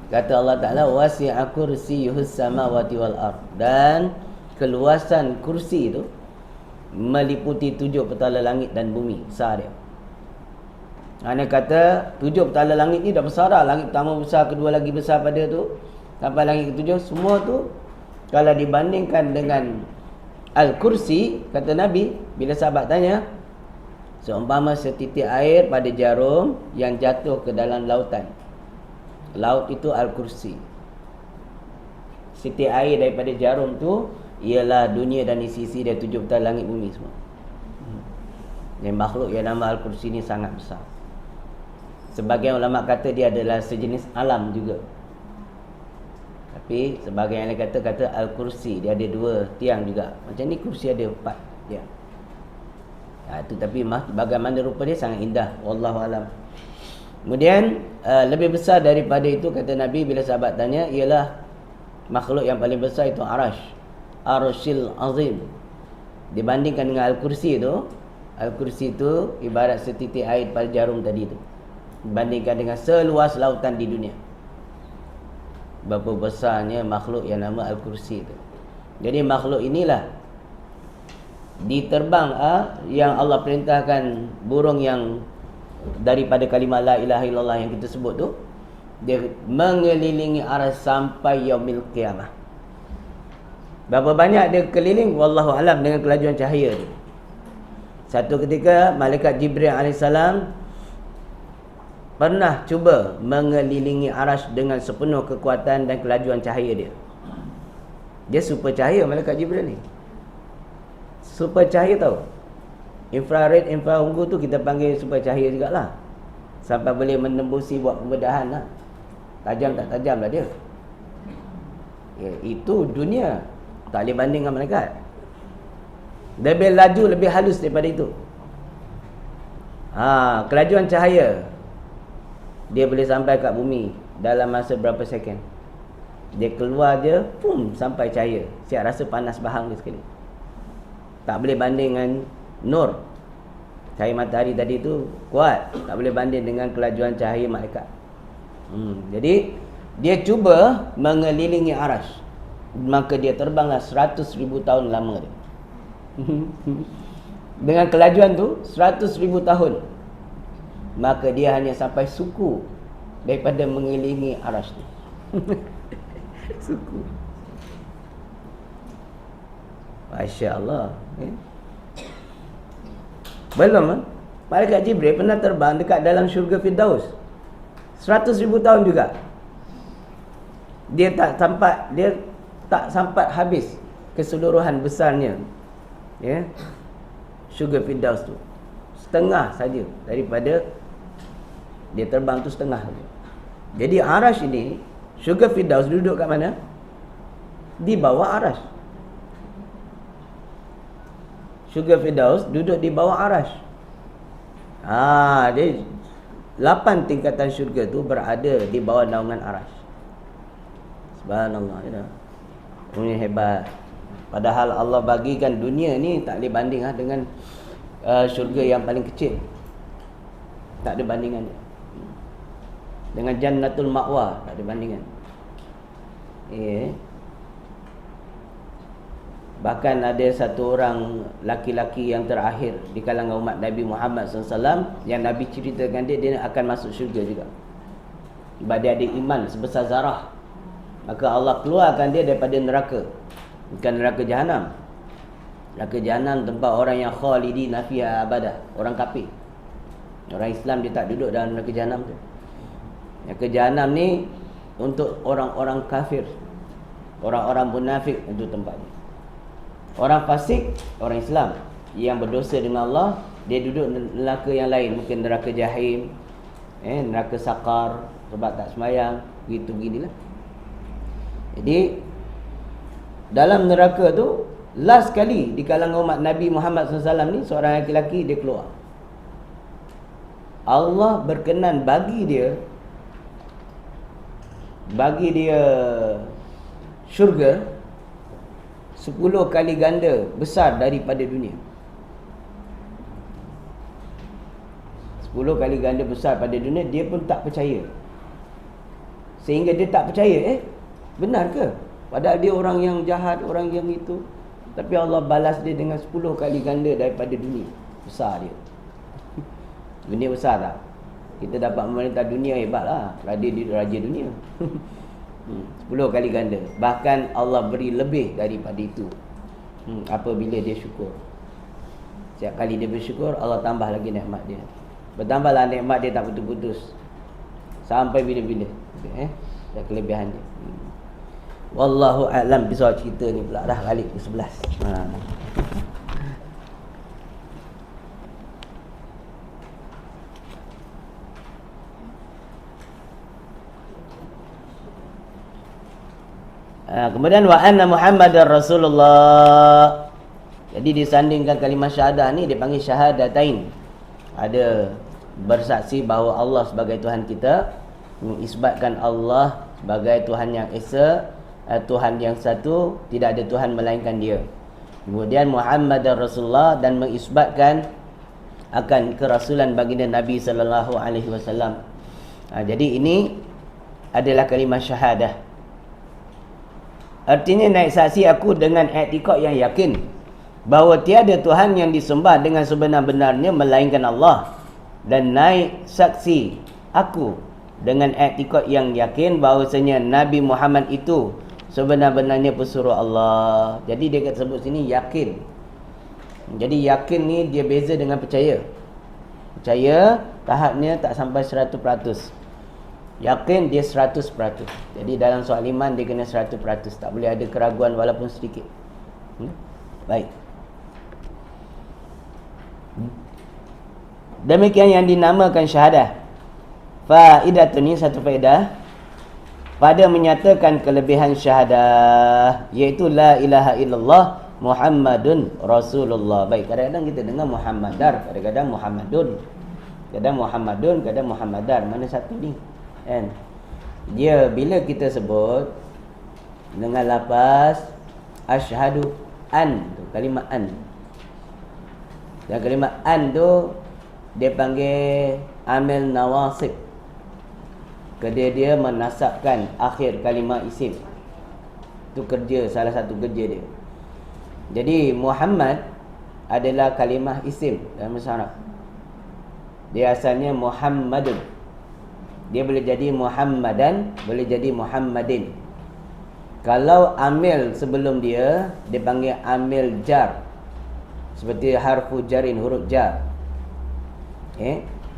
Kata Allah Ta'ala, wasi'a kursiyuhus samawati wal ard. Dan keluasan kursi itu meliputi 7 petala langit dan bumi. Besar dia. Ana kata 7 petala langit ni dah besar dah. Langit pertama besar, kedua lagi besar pada tu, sampai langit ke-7. Semua tu kalau dibandingkan dengan Al-Kursi, kata Nabi, bila sahabat tanya, seumpama setitik air pada jarum yang jatuh ke dalam lautan. Laut itu Al-Kursi. Setitik air daripada jarum tu ialah dunia dan isi-isi dia, 7 petala langit bumi semua. Yang makhluk yang nama Al-Kursi ni sangat besar. Sebagian ulama kata dia adalah sejenis alam juga. Tapi sebagian yang kata Al-Kursi, dia ada 2 tiang juga. Macam ni kursi ada 4 tiang. Itu tapi bagaimana rupa dia sangat indah. Wallahu alam. Kemudian lebih besar daripada itu, kata Nabi bila sahabat tanya, ialah makhluk yang paling besar itu arash. Arshil azim. Dibandingkan dengan Al-Kursi itu, Al-Kursi itu ibarat setitik air pada jarum tadi tu. Dibandingkan dengan seluas lautan di dunia. Berapa besarnya makhluk yang nama Al-Kursi itu. Jadi makhluk inilah diterbang yang Allah perintahkan burung yang daripada kalimah la ilaha illallah yang kita sebut tu, dia mengelilingi arah sampai yaumil qiyamah. Berapa banyak dia keliling wallahu alam dengan kelajuan cahaya tu. Satu ketika malaikat Jibril alaihissalam pernah cuba mengelilingi arash dengan sepenuh kekuatan dan kelajuan cahaya dia. Dia super cahaya malaikat Jibril ni. Super cahaya tau. Infrared, infraungu tu kita panggil super cahaya jugalah. Sampai boleh menembusi buat pembedahan lah. Tajam tak tajam lah dia. Itu dunia. Tak boleh banding dengan malaikat. Lebih laju, lebih halus daripada itu. Kelajuan cahaya dia boleh sampai kat bumi dalam masa berapa second. Dia keluar je, sampai cahaya. Siap rasa panas bahang dia sekali. Tak boleh banding dengan nur. Cahaya matahari tadi tu kuat. Tak boleh banding dengan kelajuan cahaya malaikat. Jadi dia cuba mengelilingi arash. Maka dia terbanglah 100,000 tahun lama dia. Dengan kelajuan tu 100,000 tahun. Maka dia hanya sampai suku daripada mengelilingi arash tu. Suku. Masya Allah. Belum malaikat Jibril pernah terbang dekat dalam syurga Firdaus 100,000 tahun juga. Dia tak sampai habis keseluruhan besarnya, syurga Firdaus tu. Setengah saja daripada dia terbang tu, setengah saja. Jadi arash ini, syurga Firdaus duduk kat mana? Di bawah arash. Syurga Firdaus duduk di bawah arash. Dia 8 tingkatan syurga tu berada di bawah naungan arash. Subhanallah, ya. Ini hebat. Padahal Allah bagikan dunia ni tak boleh banding dengan syurga yang paling kecil. Tak ada bandingan. Dengan jannatul ma'wa tak ada bandingan. Bahkan ada satu orang laki-laki yang terakhir di kalangan umat Nabi Muhammad SAW, yang Nabi ceritakan dia akan masuk syurga juga. Sebab dia ada iman sebesar zarah. Maka Allah keluarkan dia daripada neraka. Bukan neraka jahanam. Neraka jahanam tempat orang yang khalidina fiha abadah, orang kafir. Orang Islam dia tak duduk dalam neraka jahanam tu. Neraka jahanam ni untuk orang-orang kafir, orang-orang munafik, itu tempatnya. Orang fasik, orang Islam yang berdosa dengan Allah, dia duduk neraka yang lain, mungkin neraka jahim, neraka sakar sebab tak sembahyang, beginilah. Jadi dalam neraka tu, last kali di kalangan umat Nabi Muhammad SAW ni, seorang lelaki dia keluar. Allah berkenan bagi dia syurga 10 kali ganda besar daripada dunia. 10 kali ganda besar pada dunia. Dia pun tak percaya, sehingga dia tak percaya, benar ke? Padahal dia orang yang jahat, orang yang itu, tapi Allah balas dia dengan 10 kali ganda daripada dunia. Besar dia. Dunia besar tak? Kita dapat memerintah dunia, hebat lah. Raja dunia. 10 kali ganda. Bahkan Allah beri lebih daripada itu, apabila dia syukur. Setiap kali dia bersyukur, Allah tambah lagi nikmat dia. Bertambahlah nikmat dia tak putus-putus sampai bila-bila. Dan kelebihan dia. Wallahu a'lam bisawab. Cerita ni pula dah balik ke 11. Kemudian wa anna Muhammadar Rasulullah. Jadi disandingkan kalimah syahadah ni dipanggil syahadatain. Ada bersaksi bahawa Allah sebagai Tuhan kita, mengisbatkan Allah sebagai Tuhan yang esa, Tuhan yang satu, tidak ada Tuhan melainkan dia. Kemudian Muhammadar Rasulullah, dan mengisbatkan akan kerasulan baginda Nabi sallallahu alaihi wasallam. Jadi ini adalah kalimah syahadah. Artinya naik saksi aku dengan i'tikad yang yakin bahawa tiada Tuhan yang disembah dengan sebenar-benarnya melainkan Allah, dan naik saksi aku dengan i'tikad yang yakin bahawasanya Nabi Muhammad itu sebenar-benarnya pesuruh Allah. Jadi dia kata sebut sini yakin. Jadi yakin ni dia beza dengan percaya. Percaya tahapnya tak sampai 100%. Yakin dia 100%. Jadi dalam soal iman dia kena 100%. Tak boleh ada keraguan walaupun sedikit. Baik. Demikian yang dinamakan syahadah. Faidatun, ni satu faedah pada menyatakan kelebihan syahadah, iaitu la ilaha illallah Muhammadun Rasulullah. Baik, kadang-kadang kita dengar Muhammadar, kadang-kadang Muhammadun, kadang Muhammadun, kadang Muhammadar. Mana satu ni? Kan? Dia bila kita sebut dengan lafaz asyhadu an tu, kalimah an. Dan kalimah an tu dia panggil amil nawasib. Dia menasabkan akhir kalimah isim. Itu kerja, salah satu kerja dia. Jadi Muhammad adalah kalimah isim dalam bahasa Arab. Dia asalnya Muhammadun. Dia boleh jadi Muhammadan, boleh jadi Muhammadin. Kalau amil sebelum dia panggil amil jar. Seperti harfu jarin, huruf jar.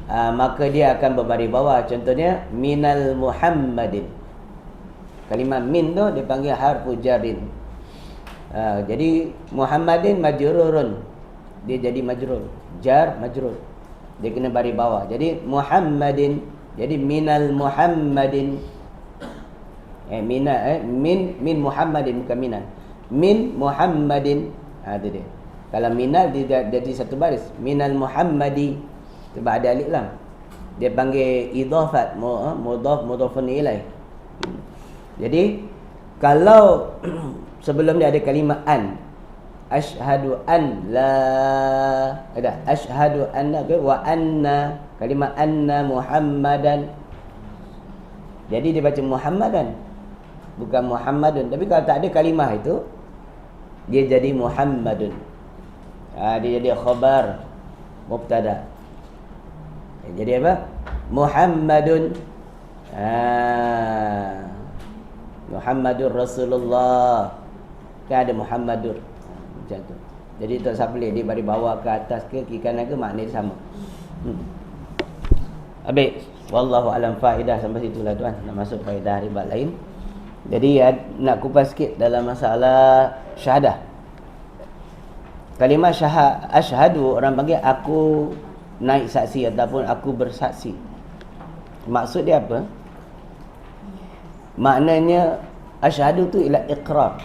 Maka dia akan berbaris bawah. Contohnya minal Muhammadin. Kalimah min tu dia panggil harfu jarin. Jadi Muhammadin majrurun, dia jadi majrur. Jar majrur, dia kena baris bawah. Jadi Muhammadin, jadi minal Muhammadin. Min Muhammadin, bukan minan. Min Muhammadin. Itu dia. Kalau minal dia jadi satu baris. Minal Muhammadi, sebab ada alif lam. Dia panggil idhafat, mudhaf mudhafun ilaih. Jadi Kalau sebelum dia ada kalimah an, asyhadu an la, ada asyhadu anna wa anna, kalimah anna Muhammadan. Jadi dia baca Muhammadan, bukan Muhammadun. Tapi kalau tak ada kalimah itu, dia jadi Muhammadun. Dia jadi khabar mubtada. Jadi apa? Muhammadun. Muhammadur Rasulullah. Kan ada Muhammadur. Macam tu. Jadi tak siapa boleh dia bagi bawa ke atas ke kiri kanan ke, makna dia sama. Habis. Wallahu alam, faedah sampai situlah tuan. Nak masuk faedah ribat lain. Jadi nak kupas sikit dalam masalah syahadah. Kalimah asyhadu, orang panggil aku naik saksi ataupun aku bersaksi. Maksud dia apa? Maknanya asyhadu tu ialah iqrar.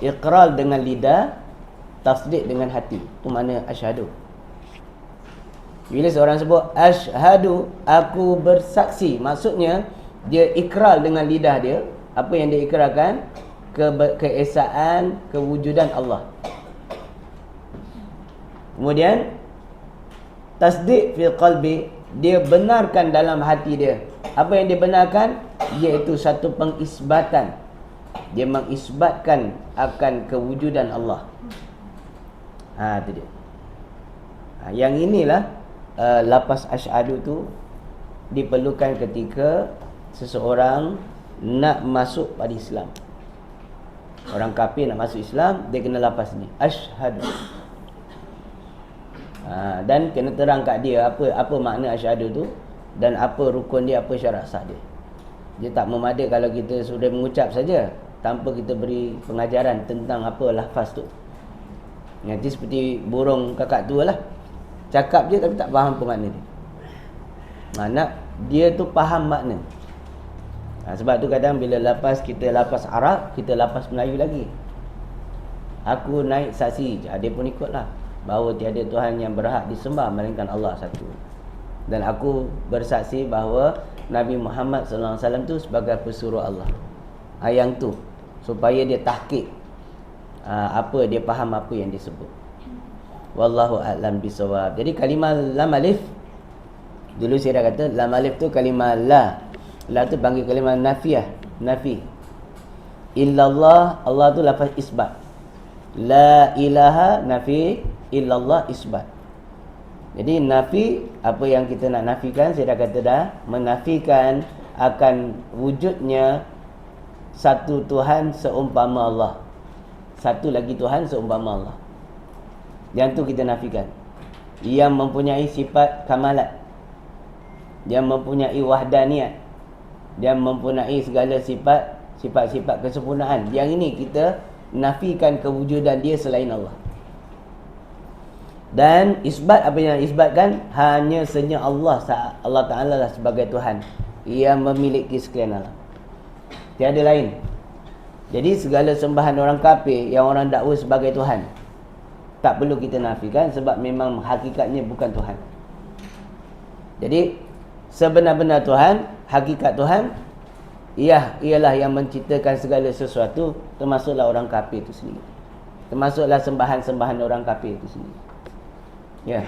Iqrar dengan lidah, tasdik dengan hati. Itu makna asyhadu. Bila seorang sebut asyhadu, aku bersaksi, maksudnya dia ikrar dengan lidah dia. Apa yang dia ikrarkan? Keesaan, kewujudan Allah. Kemudian tasdik fi qalbi, dia benarkan dalam hati dia. Apa yang dia benarkan? Iaitu satu pengisbatan. Dia mengisbatkan akan kewujudan Allah. Itu dia. Yang inilah lafaz asyhadu tu diperlukan ketika seseorang nak masuk pada Islam. Orang kafir nak masuk Islam, dia kena lafaz ni, asyhadu. Dan kena terang kat dia apa makna asyhadu tu, dan apa rukun dia, apa syarat sah dia. Dia tak memada kalau kita sudah mengucap saja tanpa kita beri pengajaran tentang apa lafaz tu. Nanti seperti burung kakak tua lah, cakap je tapi tak faham apa makna dia. Nak dia tu faham makna. Sebab tu kadang bila lafaz kita lafaz Arab, kita lafaz Melayu lagi. Aku naik saksi, dia pun ikutlah, bahawa tiada Tuhan yang berhak disembah melainkan Allah satu. Dan aku bersaksi bahawa Nabi Muhammad SAW tu sebagai pesuruh Allah. Yang tu supaya dia tahqiq apa dia faham apa yang disebut. Wallahu a'lam bisawab. Jadi kalimah lam alif, dulu saya dah kata lam alif tu kalimah la. La tu panggil kalimah nafiyah, nafi. Illallah, Allah tu lafaz isbat. La ilaha nafi, illallah isbat. Jadi nafi, apa yang kita nak nafikan, saya dah kata dah, menafikan akan wujudnya satu Tuhan seumpama Allah. Satu lagi Tuhan seumpama Allah. Yang tu kita nafikan. Yang mempunyai sifat kamalat, yang mempunyai wahdaniyat, yang mempunyai segala sifat-sifat kesempurnaan. Yang ini kita nafikan kewujudan dia selain Allah. Dan isbat, apa yang isbatkan? Hanya senya Allah Ta'ala lah sebagai Tuhan yang memiliki sekalian alam, tiada lain. Jadi segala sembahan orang kafir yang orang dakwa sebagai Tuhan, tak perlu kita nafikan, sebab memang hakikatnya bukan Tuhan. Jadi sebenar-benar Tuhan, hakikat Tuhan, ialah yang menciptakan segala sesuatu, termasuklah orang kafir itu sendiri, termasuklah sembahan-sembahan orang kafir itu sendiri. Ya.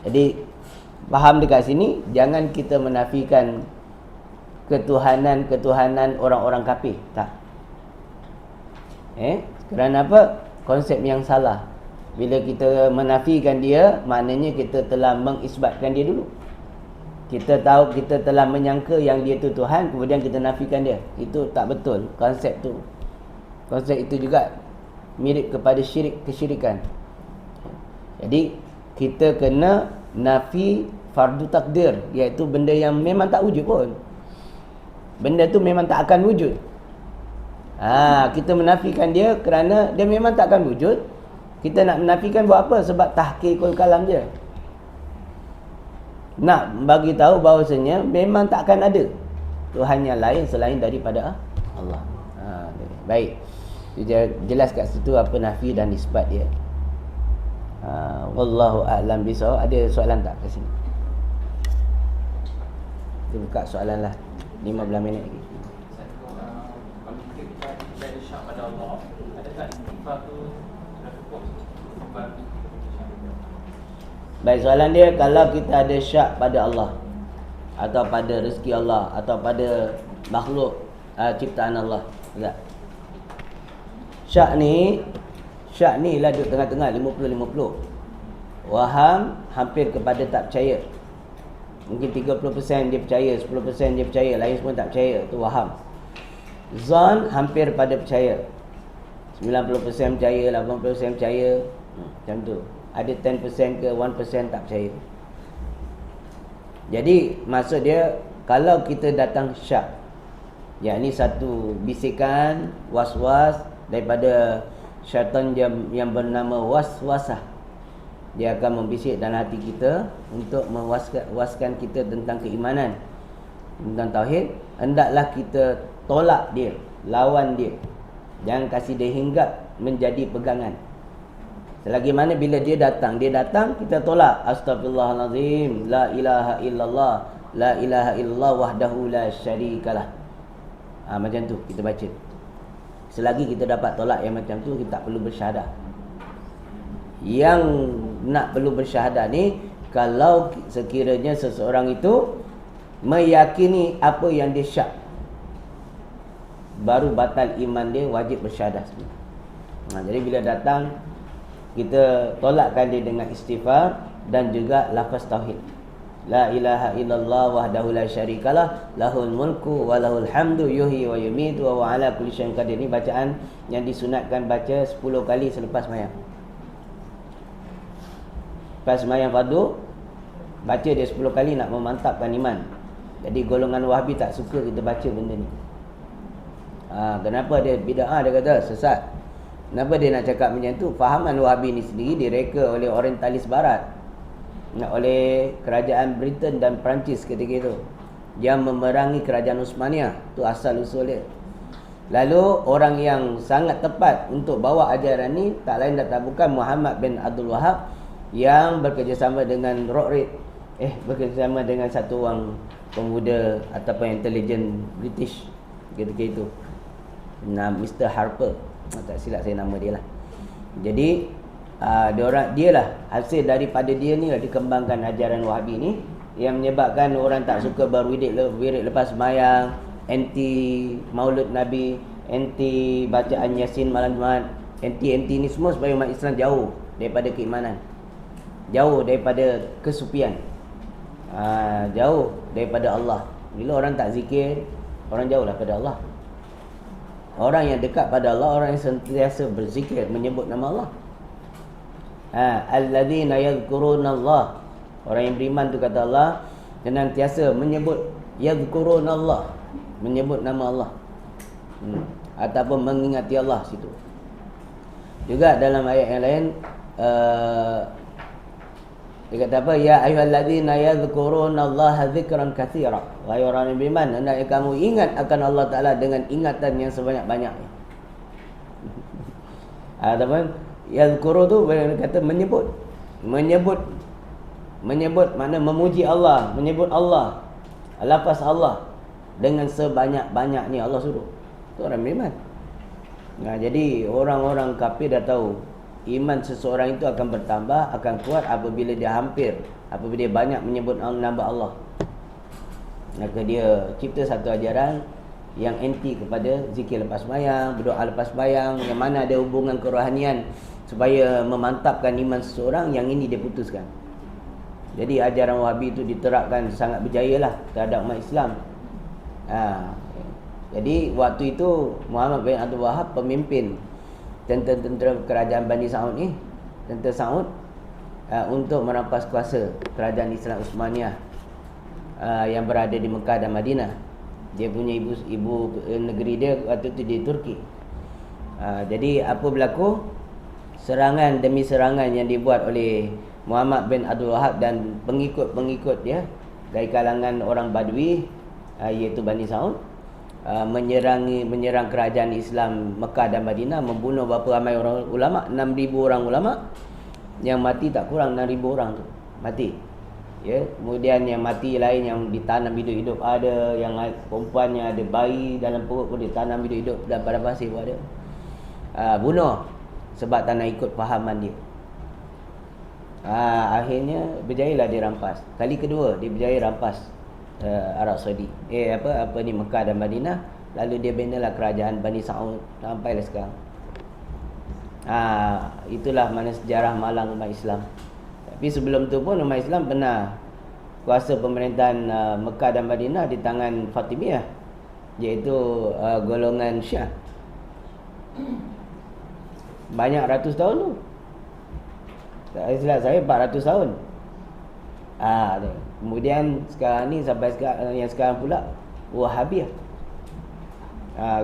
Jadi faham dekat sini, jangan kita menafikan ketuhanan orang-orang kafir. Tak. Kerana apa? Konsep yang salah. Bila kita menafikan dia, maknanya kita telah mengisbatkan dia dulu. Kita tahu, kita telah menyangka yang dia tu Tuhan, kemudian kita nafikan dia. Itu tak betul konsep tu. Konsep itu juga mirip kepada kesyirikan. Jadi kita kena nafi fardu takdir, iaitu benda yang memang tak wujud pun. Benda tu memang tak akan wujud. Kita menafikan dia kerana dia memang tak akan wujud. Kita nak menafikan buat apa? Sebab tahqiqul kalam je. Nak bagi tahu bahawasanya memang tak akan ada Tuhan yang lain selain daripada Allah. Baik. Jelas kat situ apa nafi dan nisbat dia. Wallahu a'lam bisawab. Ada soalan tak kat sini? Kita buka soalan lah. 15 minit lagi. Allah tu sudah cukup sebab Baik, soalan dia, kalau kita ada syak pada Allah atau pada rezeki Allah atau pada makhluk ciptaan Allah, tak? Syak ni lah duduk tengah-tengah 50-50. Waham hampir kepada tak percaya. Mungkin 30% dia percaya, 10% dia percaya, lain semua tak percaya. Itu waham. Zon hampir pada percaya. 90% percaya, 80% percaya. Macam tu. Ada 10% ke 1% tak percaya. Jadi maksud dia, kalau kita datang syak, yakni satu bisikan was-was daripada syaitan yang bernama waswasah, dia akan membisik dalam hati kita untuk mewaskan kita tentang keimanan, tentang tauhid. Hendaklah kita tolak dia, lawan dia. Jangan kasih dia hinggap menjadi pegangan. Selagi mana bila dia datang, kita tolak. Astaghfirullahalazim, la ilaha illallah, la ilaha illallah wahdahu la syarikalah. Macam tu kita baca. Selagi kita dapat tolak yang macam tu, kita tak perlu bersyahadah. Yang nak perlu bersyahadah ni, kalau sekiranya seseorang itu meyakini apa yang dia syak, baru batal iman dia, wajib bersyahadah semua. Jadi bila datang, kita tolakkan dia dengan istighfar dan juga lafaz tauhid. La ilaha illallah wahdahu la syarikalah, lahul mulku wa lahul hamdu, yuhyi wa yumiitu wa huwa ala kulli syai'in qadir. Ini bacaan yang disunatkan baca 10 kali selepas sembahyang. Lepas sembahyang fardu, baca dia 10 kali nak memantapkan iman. Jadi golongan Wahabi tak suka kita baca benda ni. Kenapa dia bid'ah, dia kata sesat. Kenapa dia nak cakap macam tu? Fahaman Wahabi ni sendiri direka oleh orientalis barat, oleh kerajaan Britain dan Perancis ketika itu, yang memerangi kerajaan Uthmaniyah. Itu asal usul dia. Lalu orang yang sangat tepat untuk bawa ajaran ni tak lain tak bukan Muhammad bin Abdul Wahab, yang bekerjasama dengan Rockridge, bekerjasama dengan satu orang pemuda ataupun intelijen British ketika itu, Mr. Harper, tak silap saya nama dia lah. Jadi dia lah, hasil daripada dia ni lah dikembangkan ajaran Wahabi ni, yang menyebabkan orang tak suka berwirid lepas sembahyang, anti maulud Nabi, anti bacaan Yasin malam Jumaat, anti ni semua supaya umat Islam jauh daripada keimanan, jauh daripada kesupian, jauh daripada Allah. Bila orang tak zikir, orang jauh daripada Allah. Orang yang dekat pada Allah, orang yang sentiasa berzikir, menyebut nama Allah. Alladzina yadhkuruna Allah. Orang yang beriman tu kata Allah, senantiasa menyebut yadhkuruna Allah, menyebut nama Allah, ataupun mengingati Allah situ. Juga dalam ayat yang lain, dia kata apa? Ya ayyuhalladzina yadhkuruna Allaha dzikran katsira. Wahai orang yang beriman, hendaknya kamu ingat akan Allah Taala dengan ingatan yang sebanyak-banyaknya. Ataupun yadhkuru tu kata menyebut. Menyebut makna memuji Allah, menyebut Allah, lafaz Allah dengan sebanyak-banyaknya Allah suruh. Itu orang beriman. Jadi orang-orang kafir dah tahu iman seseorang itu akan bertambah, akan kuat apabila dia banyak menyebut nama Allah. Maka dia cipta satu ajaran yang anti kepada zikir lepas sembahyang, berdoa lepas sembahyang, yang mana ada hubungan kerohanian supaya memantapkan iman seseorang, yang ini dia putuskan. Jadi ajaran Wahabi itu diterapkan sangat berjaya lah terhadap umat Islam. Jadi waktu itu Muhammad bin Abdul Wahab pemimpin tentera kerajaan Bani Saud ni, tentera Saud, untuk merampas kuasa kerajaan Islam Uthmaniyah yang berada di Mekah dan Madinah. Dia punya ibu negeri dia waktu itu di Turki. Jadi apa berlaku? Serangan demi serangan yang dibuat oleh Muhammad bin Abdul Wahab dan pengikut-pengikut dia dari kalangan orang Badui, iaitu Bani Saud, menyerang kerajaan Islam Mekah dan Madinah, membunuh berapa ramai orang ulama, 6,000 orang ulama. Yang mati tak kurang 6,000 orang tu mati. Kemudian yang mati lain yang ditanam hidup-hidup ada, yang perempuannya ada bayi dalam perut pun ditanam hidup-hidup, dan pada pasir pun ada. Bunuh sebab tak nak ikut fahaman dia. Akhirnya berjayalah dia rampas. Kali kedua dia berjaya rampas Arab Saudi. Mekah dan Madinah. Lalu dia binalah kerajaan Bani Sa'ud sampailah sekarang. Itulah mana sejarah malang umat Islam. Tapi sebelum tu pun umat Islam pernah kuasa pemerintahan Mekah dan Madinah di tangan Fatimiyah, iaitu golongan Syiah. Banyak ratus tahun tu. Tak silap saya 400 tahun. Kemudian sekarang ni sampai sekarang, yang sekarang pula Wahhabiyah.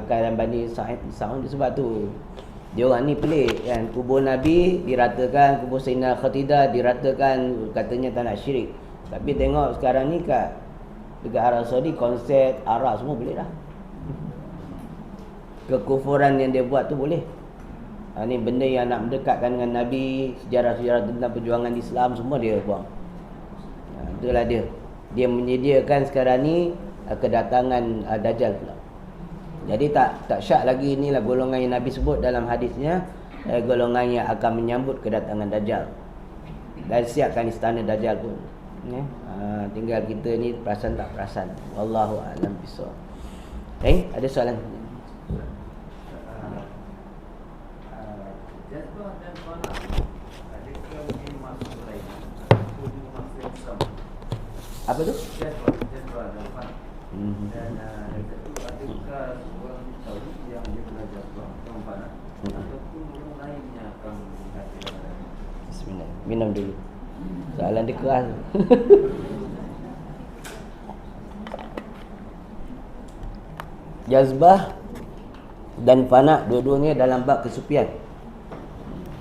Keadaan Bani Sa'ud. Sebab tu dia orang ni pelik kan. Kubur Nabi diratakan, kubur Sayyidina Khatidah diratakan, katanya tak nak syirik. Tapi tengok sekarang ni dekat Arab Saudi, konsep Arab semua boleh dah. Kekufuran yang dia buat tu boleh. Ni benda yang nak mendekatkan dengan Nabi, sejarah-sejarah tentang perjuangan Islam semua dia buang. Itulah dia. Dia menyediakan sekarang ni kedatangan Dajjal pula. Jadi tak syak lagi, inilah golongan yang Nabi sebut dalam hadisnya, golongan yang akan menyambut kedatangan Dajjal. Dan siapkan istana Dajjal pun. Tinggal kita ni perasan tak perasan. Wallahu a'lam bishawab. Ada soalan? Jazbah dan fana, adakah mungkin masuk lain? Apa tu? Jazbah dan fana. Dan yang kedua, adakah seorang tahu yang dia pernah jazbah dan fana, ataupun orang lain yang akan melihat dia? Bismillah. Minum dulu. Soalan dia keras. Jazbah dan fana dua-duanya dalam bab kesupian.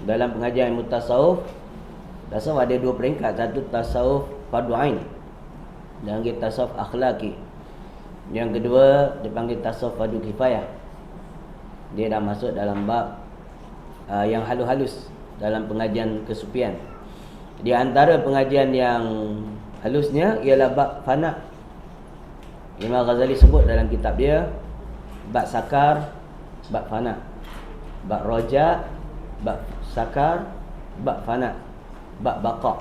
Dalam pengajian ilmu tasawuf ada dua peringkat. Satu tasawuf fardu ain, yang kita tasawuf akhlaki. Yang kedua dipanggil tasawuf fardu kifayah. Dia dah masuk dalam bab yang halus-halus dalam pengajian kesupian. Di antara pengajian yang halusnya ialah bab fana. Imam Ghazali sebut dalam kitab dia bab sakar, bab fana, bab roja, bab sakar, bab fana, bab baqa.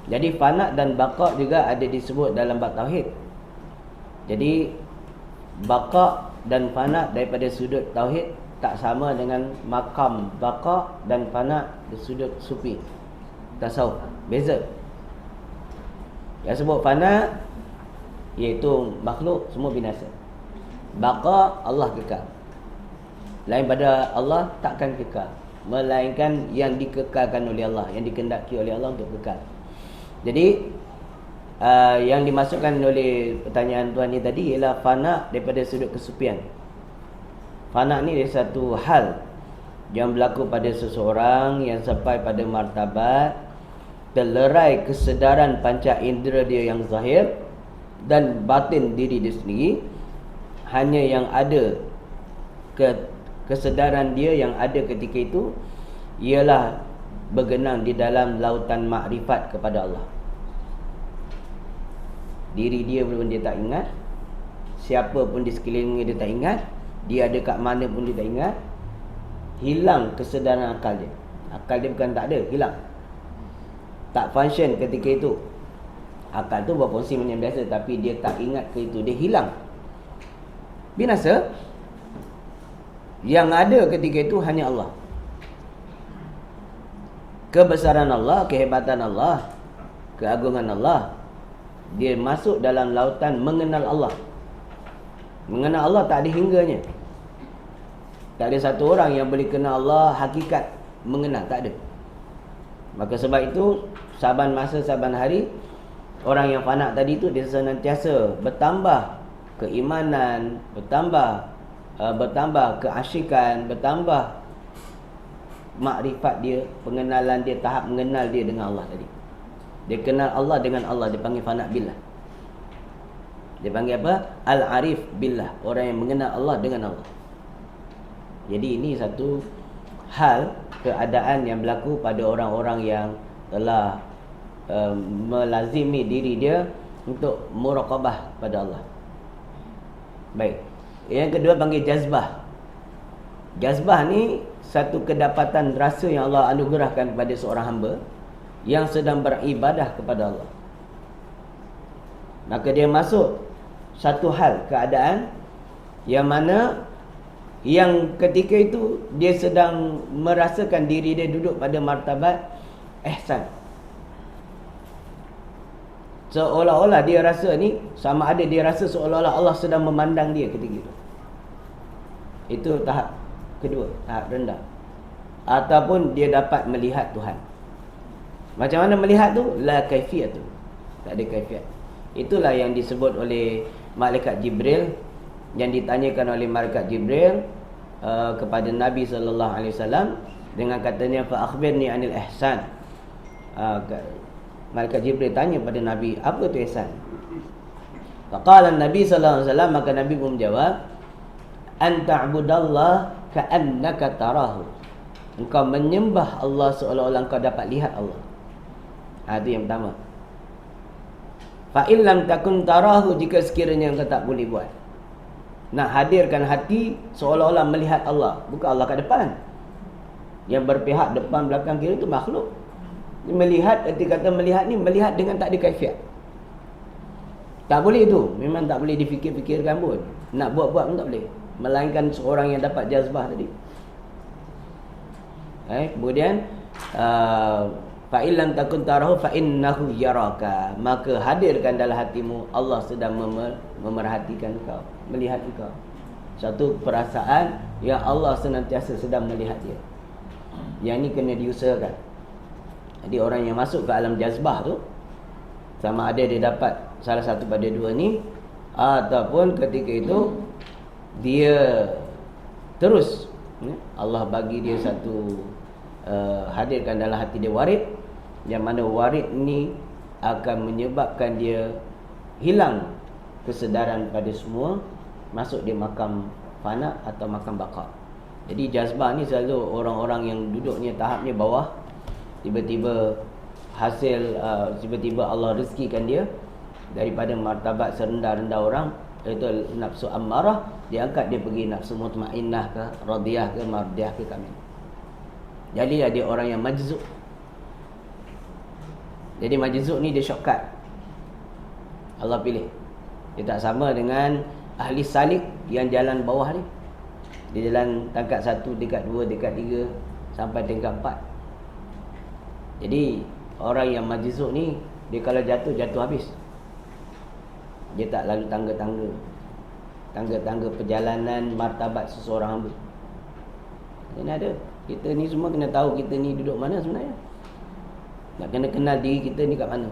Jadi fana dan baqa juga ada disebut dalam bab tauhid. Jadi baqa dan fana daripada sudut tauhid tak sama dengan makam baqa dan fana dari sudut sufi tasawuf. Beza. Yang sebut fana iaitu makhluk semua binasa. Baqa Allah kekal. Lain pada Allah takkan kekal, melainkan yang dikekalkan oleh Allah, yang dikehendaki oleh Allah untuk kekal. Jadi yang dimasukkan oleh pertanyaan tuan ni tadi ialah fana daripada sudut kesupian. Fana ni dia satu hal yang berlaku pada seseorang yang sampai pada martabat terlerai kesedaran panca indera dia yang zahir dan batin diri dia sendiri. Hanya yang ada kesedaran dia yang ada ketika itu ialah bergenang di dalam lautan makrifat kepada Allah. Diri dia pun dia tak ingat, siapa pun di sekelilingnya dia tak ingat, dia ada kat mana pun dia tak ingat. Hilang kesedaran akal dia. Akal dia bukan tak ada, hilang. Tak function ketika itu. Akal tu berfungsi macam biasa, tapi dia tak ingat ke itu, dia hilang. Binasa. Yang ada ketika itu hanya Allah. Kebesaran Allah, kehebatan Allah, keagungan Allah. Dia masuk dalam lautan mengenal Allah. Mengenal Allah tak ada hingganya. Tak ada satu orang yang boleh kenal Allah hakikat mengenal, tak ada. Maka sebab itu saban masa saban hari orang yang fana tadi itu dia senantiasa bertambah keimanan, bertambah keasyikan, bertambah makrifat dia, pengenalan dia, tahap mengenal dia dengan Allah tadi. Dia kenal Allah dengan Allah, dia panggil fana billah. Dia panggil apa? Al-arif billah, orang yang mengenal Allah dengan Allah. Jadi ini satu hal, keadaan yang berlaku pada orang-orang yang telah melazimi diri dia untuk muraqabah pada Allah. Baik. Yang kedua panggil jazbah. Jazbah ni satu kedapatan rasa yang Allah anugerahkan kepada seorang hamba yang sedang beribadah kepada Allah. Maka dia masuk satu hal, keadaan yang mana yang ketika itu dia sedang merasakan diri dia duduk pada martabat ihsan. Seolah-olah dia rasa ni, sama ada dia rasa seolah-olah Allah sedang memandang dia ketika itu. Itu tahap kedua, tahap rendah. Ataupun dia dapat melihat Tuhan. Macam mana melihat tu? La kaifiyat tu. Tak ada kaifiat. Itulah yang disebut oleh malaikat Jibril, yang ditanyakan oleh malaikat Jibril kepada Nabi SAW dengan katanya fa akhbirni anil ihsan. Malaikat Jibril tanya pada Nabi, apa tu ihsan? Faqala Nabi SAW, maka Nabi pun menjawab, an ta'budallah ka'annaka tarahu. Engkau menyembah Allah seolah-olah engkau dapat lihat Allah. Itu yang pertama. Fa in lam takun tarahu, jika sekiranya engkau tak boleh buat, nak hadirkan hati seolah-olah melihat Allah, bukan Allah kat depan. Yang berpihak depan, belakang, kiri itu makhluk. Melihat, ketika kata melihat ni, melihat dengan tak ada kaifiat. Tak boleh itu, memang tak boleh difikir-fikirkan pun. Nak buat-buat pun tak boleh, melainkan seorang yang dapat jazbah tadi. Kemudian fa illam takun tarahu fa innahu yaraka, maka hadirkan dalam hatimu Allah sedang memerhatikan kau, melihat kau. Satu perasaan yang Allah senantiasa sedang melihat dia. Yang ni kena diusahakan. Jadi orang yang masuk ke alam jazbah tu, sama ada dia dapat salah satu pada dua ni, ataupun ketika itu dia terus Allah bagi dia satu hadirkan dalam hati dia warid, yang mana warid ni akan menyebabkan dia hilang kesedaran pada semua, masuk dia makam fana atau makam baqa. Jadi jazbah ni selalu orang-orang yang duduknya tahapnya bawah, tiba-tiba hasil tiba-tiba Allah rezekikan dia daripada martabat serendah-rendah orang, iaitu nafsu ammarah, diangkat dia pergi nafsu mutmainnah ke, radiyah ke, mardiyah ke, kamil. Jadi dia orang yang majzub. Jadi majzub ni dia shortcut, Allah pilih. Dia tak sama dengan ahli salik yang jalan bawah ni. Dia jalan tingkat 1, tingkat 2, tingkat 3 sampai tingkat 4. Jadi orang yang majzub ni, dia kalau jatuh habis. Dia tak lalu tangga-tangga perjalanan martabat seseorang hamba. Ini ada. Kita ni semua kena tahu kita ni duduk mana sebenarnya. Nak kena kenal diri kita ni kat mana.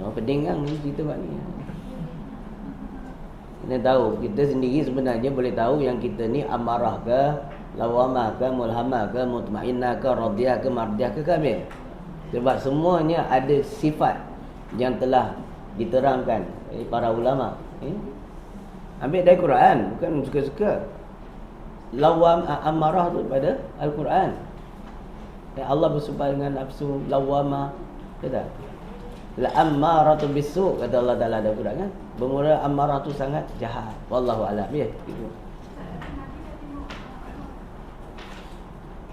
Orang peding kan cerita buat ni. Kena tahu kita sendiri sebenarnya boleh tahu yang kita ni amarah ke, lawamah ke, mulhamah ke, mutmainnah ke, radiyah ke, mardiyah ke, kamil. Sebab semuanya ada sifat yang telah diterangkan oleh para ulama. Ambil dari Quran, bukan suka-suka. Lawam amarah tu pada Al-Quran. Allah bersumpah dengan nafsu lawamah, kata la ammaratu bisu, kata Allah Taala dalam Quran kan. Bermula amarah tu sangat jahat. Wallahu a'lam. Ya, gitu.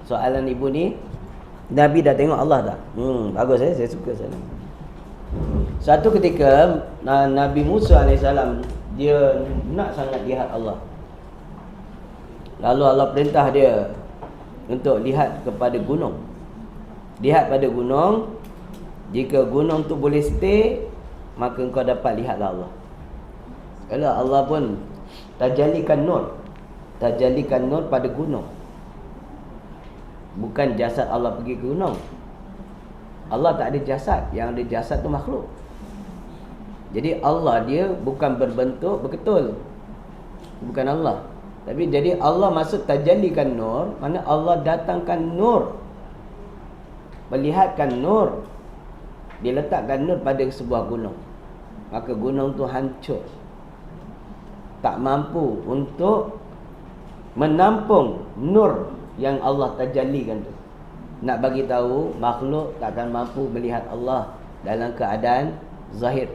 Soalan ibu ni, Nabi dah tengok Allah tak? Bagus saya suka soalan. Satu ketika Nabi Musa AS, dia nak sangat lihat Allah. Lalu Allah perintah dia untuk lihat kepada gunung. Lihat pada gunung. Jika gunung tu boleh stay, maka engkau dapat lihatlah Allah. Kalau Allah pun tajallikan nur pada gunung. Bukan jasad Allah pergi ke gunung. Allah tak ada jasad, yang ada jasad tu makhluk. Jadi Allah dia bukan berbentuk betul. Bukan Allah. Tapi jadi Allah masuk tajallikan nur, mana Allah datangkan nur, melihatkan nur. Dia letakkan nur pada sebuah gunung. Maka gunung tu hancur, tak mampu untuk menampung nur yang Allah tajallikan tu. Nak bagi tahu makhluk takkan mampu melihat Allah dalam keadaan zahir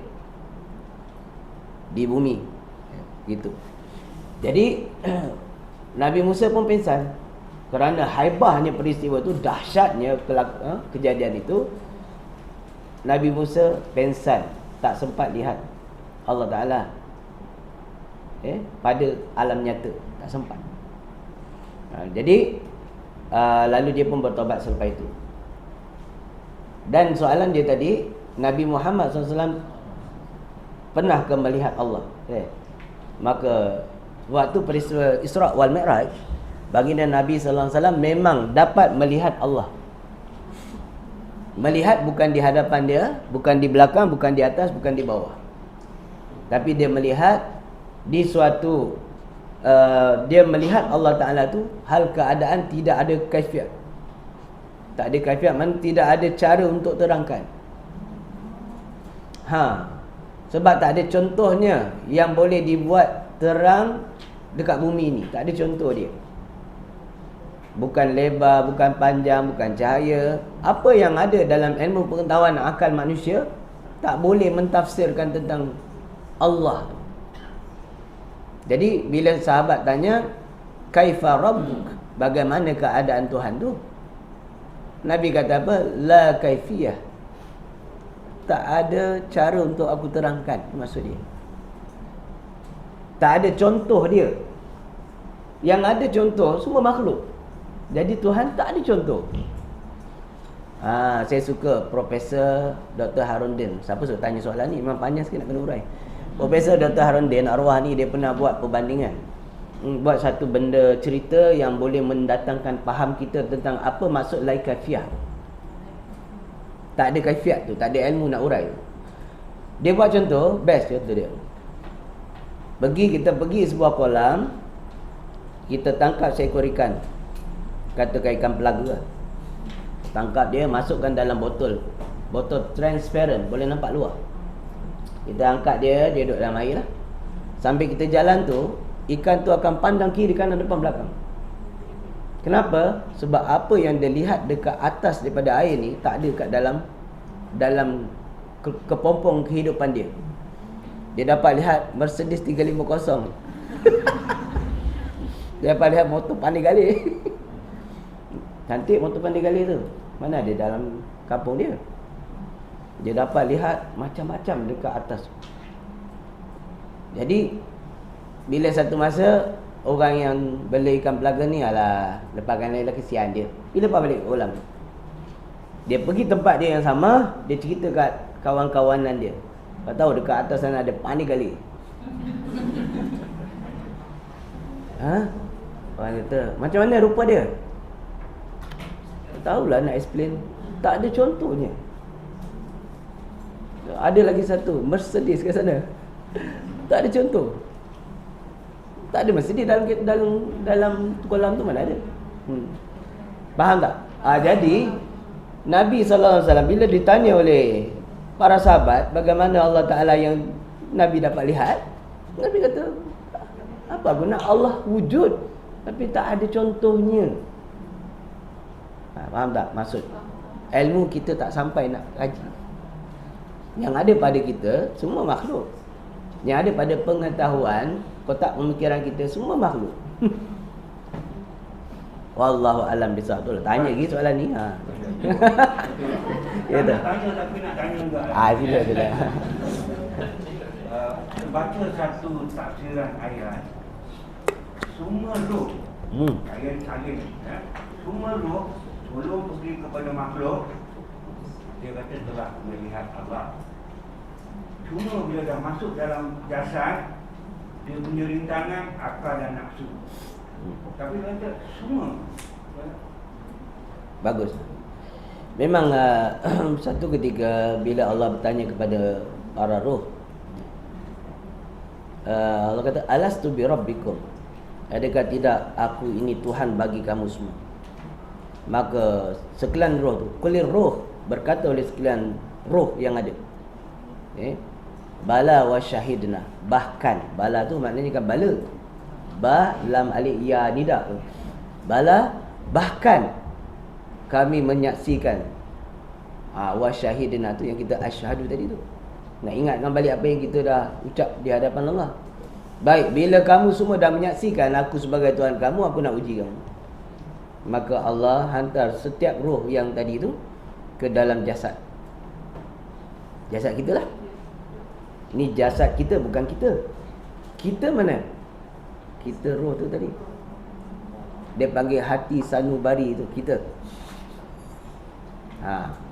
di bumi. Gitu. Jadi Nabi Musa pun pingsan. Kerana haibahnya peristiwa itu, dahsyatnya kejadian itu, Nabi Musa pingsan, tak sempat lihat Allah Ta'ala pada alam nyata, tak sempat. Jadi lalu dia pun bertobat selepas itu. Dan soalan dia tadi, Nabi Muhammad SAW pernah ke melihat Allah? Maka waktu peristiwa Isra' wal Mi'raj, baginda Nabi SAW memang dapat melihat Allah. Melihat bukan di hadapan dia, bukan di belakang, bukan di atas, bukan di bawah. Tapi dia melihat di suatu dia melihat Allah Ta'ala tu hal keadaan tidak ada kaifiat. Tak ada kaifiat, mana tidak ada cara untuk terangkan. Sebab tak ada contohnya yang boleh dibuat terang dekat bumi ni. Tak ada contoh dia. Bukan lebar, bukan panjang, bukan cahaya. Apa yang ada dalam ilmu pengetahuan akal manusia tak boleh mentafsirkan tentang Allah. Jadi bila sahabat tanya, kaifa rabbuk, bagaimana keadaan Tuhan tu? Nabi kata apa? La kaifiyah. Tak ada cara untuk aku terangkan, maksud dia. Tak ada contoh dia. Yang ada contoh semua makhluk. Jadi Tuhan tak ada contoh. Saya suka Profesor Dr. Harundin. Siapa suka tanya soalan ni? Memang panjang sikit nak kena urai. Profesor Dr. Harundin arwah ni, dia pernah buat perbandingan. Buat satu benda cerita yang boleh mendatangkan faham kita tentang apa maksud la kaifiyah. Tak ada kaifiat tu, tak ada ilmu nak urai. Dia buat contoh, best contoh dia. Kita pergi sebuah kolam, kita tangkap seekor ikan. Katakan ikan pelaga. Tangkap dia, masukkan dalam botol. Botol transparent, boleh nampak luar. Kita angkat dia, dia duduk dalam air lah. Sambil kita jalan tu, ikan tu akan pandang kiri, kanan, depan, belakang. Kenapa? Sebab apa yang dia lihat dekat atas daripada air ni tak ada kat dalam kepompong kehidupan dia. Dia dapat lihat Mercedes 350. Dia dapat lihat motor pandai gali. Cantik motor pandai gali tu. Mana ada dalam kampung dia. Dia dapat lihat macam-macam dekat atas. Jadi bila satu masa orang yang beli ikan pelaga ni, alah, lepaskan air lah, kesian dia. Dia lepas balik kolam. Dia pergi tempat dia yang sama, dia cerita kat kawan-kawanan dia. Kau tahu dekat atas sana ada pandai gali. Orang kata, macam mana rupa dia? Tahulah nak explain. Tak ada contohnya. Ada lagi satu Mercedes kat sana. Tak ada contoh. Tak ada Mercedes dalam kolam tu, mana ada. Faham tak? Jadi Nabi SAW bila ditanya oleh para sahabat bagaimana Allah Ta'ala yang Nabi dapat lihat, Nabi kata, apa guna Allah wujud tapi tak ada contohnya. Faham tak maksud? Ilmu kita tak sampai nak kaji. Yang ada pada kita semua makhluk. Yang ada pada pengetahuan, kotak pemikiran kita semua makhluk. Wallahu alam bisawab. Betul. Tanya lagi soalan ni. Ya dah. Tanya tapi nak tanya juga. Sila sila. Baca satu tafsiran ayat. Semua roh. Ayat salin, ya. Semua roh sebelum pergi kepada makhluk, dia kata telah melihat Allah. Cuma bila dah masuk dalam jasad, dia punya rintangan akal dan nafsu. Tapi kata semua. Bagus. Memang satu ketika bila Allah bertanya kepada para roh, Allah kata, alastu bi rabbikum, adakah tidak aku ini Tuhan bagi kamu semua? Maka sekalian roh tu, kulir roh, berkata oleh sekalian roh yang ada, bala wa syahidna, bahkan, bala tu maknanya kan bala, ba lam alif ya nida, bala bahkan kami menyaksikan. Wa syahidna tu yang kita asyhadu tadi tu. Nak ingatkan balik apa yang kita dah ucap di hadapan Allah. Baik, bila kamu semua dah menyaksikan aku sebagai Tuhan kamu, aku nak uji kamu. Maka Allah hantar setiap roh yang tadi tu ke dalam jasad. Jasad kita lah. Ini jasad kita, bukan kita. Kita mana? Kita roh tu tadi. Dia panggil hati sanubari tu, kita.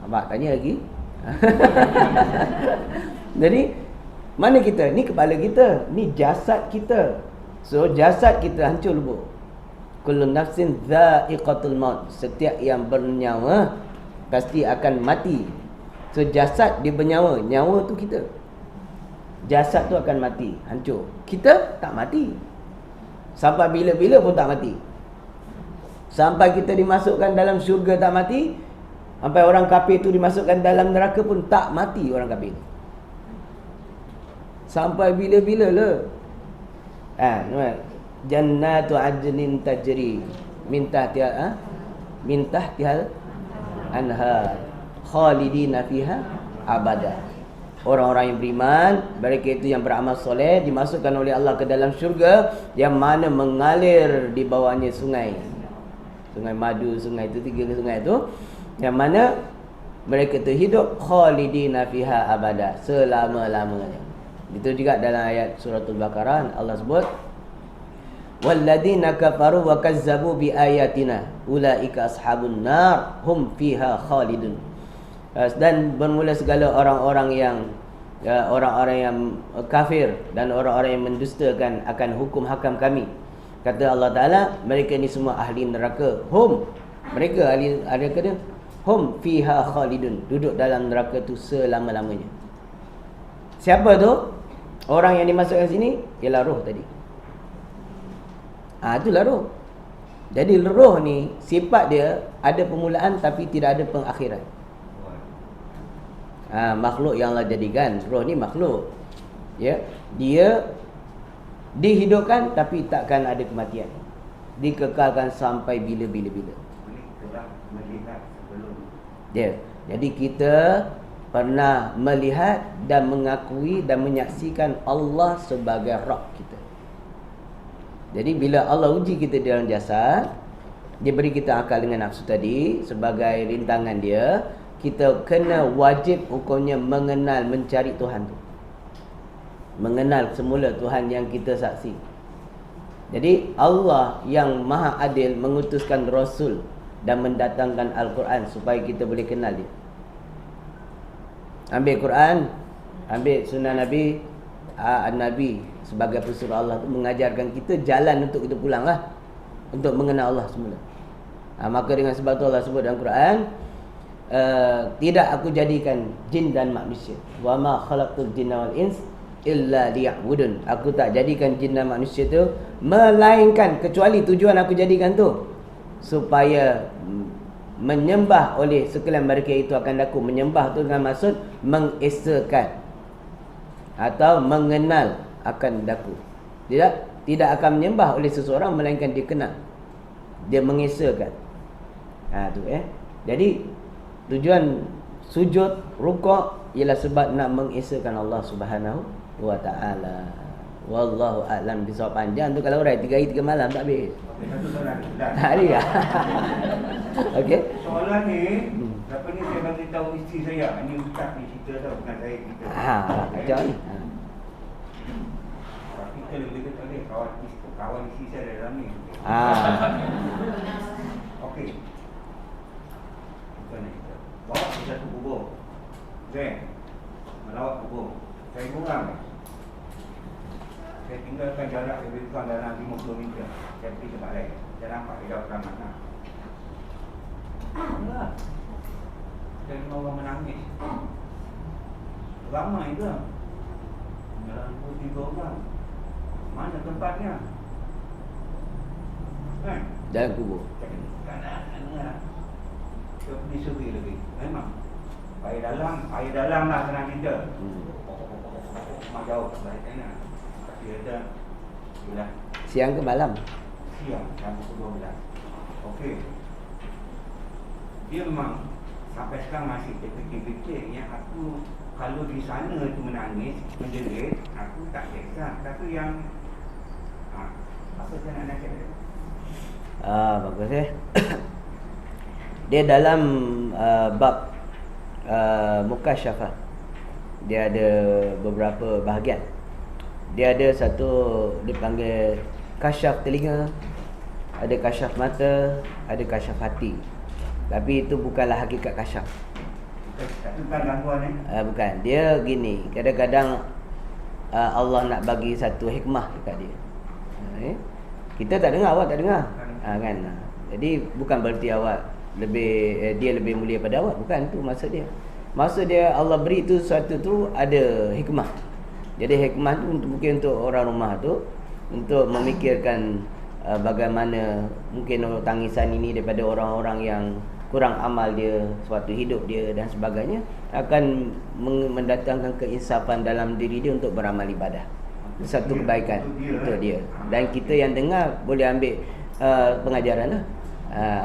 Abang tanya lagi. Jadi mana kita? Ni kepala kita, ni jasad kita. So jasad kita hancur lebur. Kullu nafsin dha'iqatul maut. Setiap yang bernyawa pasti akan mati. So jasad dia bernyawa, nyawa tu kita. Jasad tu akan mati, hancur. Kita tak mati. Sampai bila-bila pun tak mati. Sampai kita dimasukkan dalam syurga tak mati. Sampai orang kafir tu dimasukkan dalam neraka pun tak mati orang kafir. Sampai bila-bila lah. Jannatu adnin tajri min tahtiha anhar khalidina fiha abada. Orang-orang yang beriman, mereka itu yang beramal soleh, dimasukkan oleh Allah ke dalam syurga yang mana mengalir di bawahnya sungai. Sungai madu, sungai itu, 3 sungai itu, yang mana mereka itu hidup khalidina fiha abada, selama-lamanya. Itu juga dalam ayat suratul Baqarah Allah sebut walladzina kafaru wa kazzabu bi ayatina ulaika ashabun nar hum fiha khalidun. Dan bermula segala orang-orang yang kafir dan orang-orang yang mendustakan akan hukum hakam kami. Kata Allah Ta'ala, mereka ni semua ahli neraka. Mereka ahli neraka dia. Hum fiha khalidun. Duduk dalam neraka tu selama-lamanya. Siapa tu? Orang yang dimasukkan sini ialah roh tadi. Itulah roh. Jadi roh ni sifat dia ada permulaan tapi tidak ada pengakhiran. Makhluk yang Allah jadikan. Roh ni makhluk, ya. Dia dihidupkan tapi takkan ada kematian. Dikekalkan sampai bila-bila-bila. Ya. Jadi kita pernah melihat dan mengakui dan menyaksikan Allah sebagai Rabb kita. Jadi bila Allah uji kita dalam jasad, dia beri kita akal dengan nafsu tadi sebagai rintangan dia, kita kena wajib hukumnya mengenal, mencari Tuhan tu. Mengenal semula Tuhan yang kita saksi. Jadi Allah yang maha adil mengutuskan Rasul dan mendatangkan Al-Quran supaya kita boleh kenal dia. Ambil Quran, ambil sunnah Nabi, Nabi sebagai pesuruh Allah tu mengajarkan kita jalan untuk kita pulang lah, untuk mengenal Allah semula. Maka dengan sebab tu Allah sebut dalam Quran, tidak aku jadikan jin dan manusia. Wa ma khalaqtul jinna wal ins illa liya'budun. Aku tak jadikan jin dan manusia tu melainkan kecuali tujuan aku jadikan tu supaya menyembah oleh sekalian mereka itu akan aku. Menyembah tu dengan maksud mengesakan atau mengenal akan daku. Tidak akan menyembah oleh seseorang melainkan dia kenal, dia mengesakan. Jadi tujuan sujud, rukuk ialah sebab nak mengesakan Allah Subhanahu wa taala. Wallahu a'lam bisawab. Panjang tu kalau urai 3 hari 3 malam tak habis. Satu soalan. Hari ya. Okey. Soalan ni, lepas ni saya bagi tahu isteri saya. Ini ustaz ni cerita tau, bukan saya cerita. Kejap ni. Kita lebih kata ni kawan isteri saya dalam ni. Okey. Bukan ni. Bawa ke satu kubur. Okey. Melawat kubur. Saya kurang. Saya tinggalkan jarak lebih kurang dalam 50 meter. Saya pergi tempat lain. Saya nampak dia dah mana. Allah. Dan orang menangis. Ramai ke? 93 orang. Mana tempatnya? Kan? Dalam kubur. Kanan. Saya pergi suri lagi. Memang. Air dalam lah senang kita. Mak jauh balik sana. Dia kata, bila Siang ke malam? siang jam 12. Okey. Dia memang sampai sekarang masih terfikir-fikir yang aku kalau di sana tu menangis, menjerit, aku tak kisah. Tapi yang Apa saya nak nakal? Bagus Dia dalam bab mukasyafah, dia ada beberapa bahagian. Dia ada satu dipanggil kasyaf telinga, ada kasyaf mata, ada kasyaf hati. Tapi itu bukanlah hakikat kasyaf. Bukan gangguan Bukan. Dia gini, kadang-kadang Allah nak bagi satu hikmah dekat dia. Kita tak dengar, awak tak dengar. Kan. Jadi bukan berarti awak dia lebih mulia pada awak, bukan tu maksud dia. Maksud dia Allah beri tu sesuatu tu ada hikmah. Jadi hikmah tu mungkin untuk orang rumah tu untuk memikirkan bagaimana mungkin tangisan ini daripada orang-orang yang kurang amal dia, suatu hidup dia dan sebagainya, akan mendatangkan keinsafan dalam diri dia untuk beramal ibadah. Satu kebaikan untuk dia. Dan kita yang dengar boleh ambil pengajaran lah,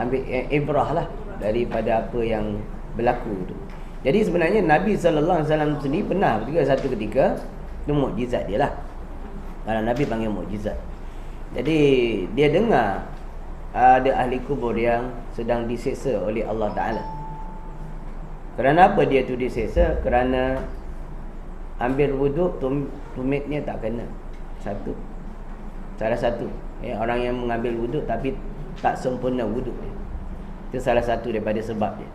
ambil ibrah lah daripada apa yang berlaku tu. Jadi sebenarnya Nabi SAW sendiri pernah juga satu ketika, itu mukjizat dia lah. Kalau Nabi panggil mukjizat. Jadi dia dengar ada ahli kubur yang sedang diseksa oleh Allah Ta'ala. Kerana apa dia tu diseksa? Kerana ambil wuduk, tumitnya tak kena. Salah satu orang yang mengambil wuduk tapi tak sempurna wuduk dia. Itu salah satu daripada sebab dia.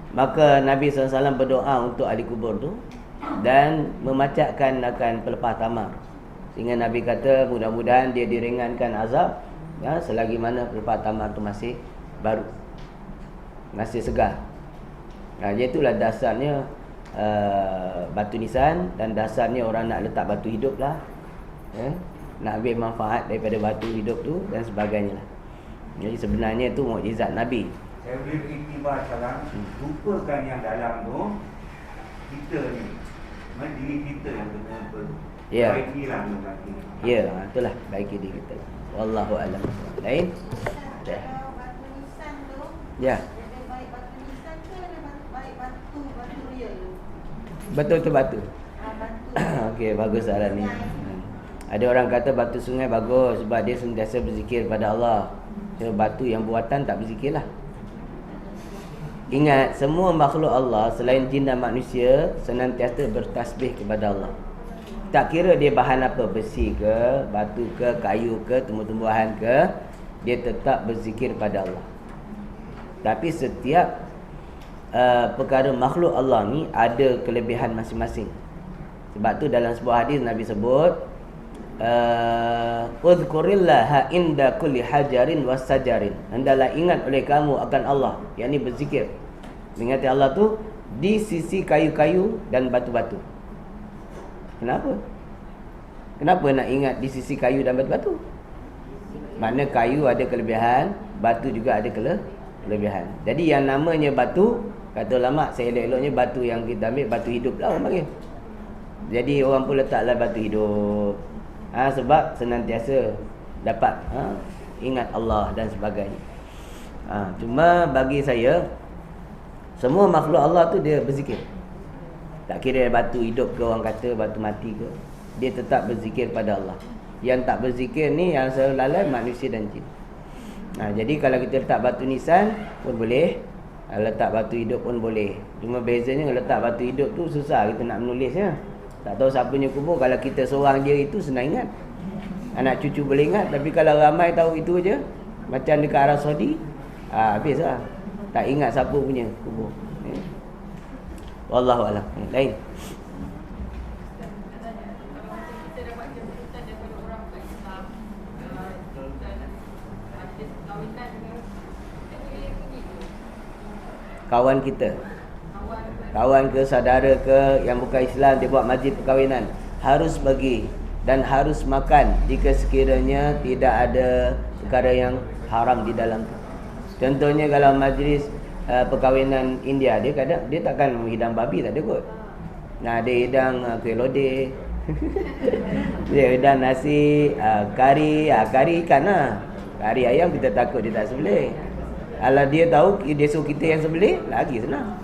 Maka Nabi SAW berdoa untuk ahli kubur tu dan memacatkan akan pelepah tamar. Sehingga Nabi kata mudah-mudahan dia diringankan azab selagi mana pelepah tamar tu masih baru, masih segar. Itulah dasarnya batu nisan, dan dasarnya orang nak letak batu hidup lah, nak ambil manfaat daripada batu hidup tu dan sebagainya lah. Jadi sebenarnya itu mukjizat Nabi. Saya boleh beriktibar sekarang, lupakan yang dalam tu, kita ni, diri kita yang kena perbaikilah nanti. Ya, itulah baiki diri kita. Wallahu a'lam. Lain? Batu nisan tu, Ya. lebih baik batu nisan ke lebih baik batu real tu? Betul tu batu. Batu. Okey, bagus soalan ni. Ada orang kata batu sungai bagus sebab dia sentiasa berzikir pada Allah. So, batu yang buatan tak berzikir lah. Ingat, semua makhluk Allah selain jin dan manusia senantiasa bertasbih kepada Allah. Tak kira dia bahan apa, besi ke, batu ke, kayu ke, tumbuh-tumbuhan ke, dia tetap berzikir pada Allah. Tapi setiap perkara makhluk Allah ni ada kelebihan masing-masing. Sebab tu dalam sebuah hadis Nabi sebut, uzkurillaha inda kulli hajarin wasajarin. Hendaklah ingat oleh kamu akan Allah, yakni berzikir, mengingati Allah tu di sisi kayu-kayu dan batu-batu. Kenapa? Kenapa nak ingat di sisi kayu dan batu-batu? Mana kayu ada kelebihan, batu juga ada kelebihan. Jadi yang namanya batu, kata ulama, seelok-eloknya batu yang kita ambil batu hidup lah orang panggil. Jadi orang pun letaklah batu hidup. Sebab senantiasa dapat ingat Allah dan sebagainya. Cuma bagi saya, semua makhluk Allah tu dia berzikir. Tak kira batu hidup ke, orang kata batu mati ke, dia tetap berzikir pada Allah. Yang tak berzikir ni yang selalu lalai manusia dan jin. Jadi kalau kita letak batu nisan pun boleh, letak batu hidup pun boleh. Cuma bezanya letak batu hidup tu susah kita nak menulisnya. Tak tahu siapa punya kubur. Kalau kita seorang je itu senang ingat, anak cucu boleh ingat. Tapi kalau ramai tahu itu je, macam dekat Arab Saudi, habis lah, tak ingat siapa punya kubur. Wallahu a'lam. Lain. Kawan kita, kawan ke, saudara ke yang bukan Islam, dia buat majlis perkahwinan, harus bagi dan harus makan jika sekiranya tidak ada perkara yang haram di dalam. Contohnya kalau majlis perkahwinan India, dia kadang dia takkan hidang babi, tak ada kot. Dia hidang kuih lodeh. Dia hidang nasi, kari ikan lah. Kari ayam kita takut dia tak sembelih. Kalau dia tahu dia suruh kita yang sembelih, lagi senang.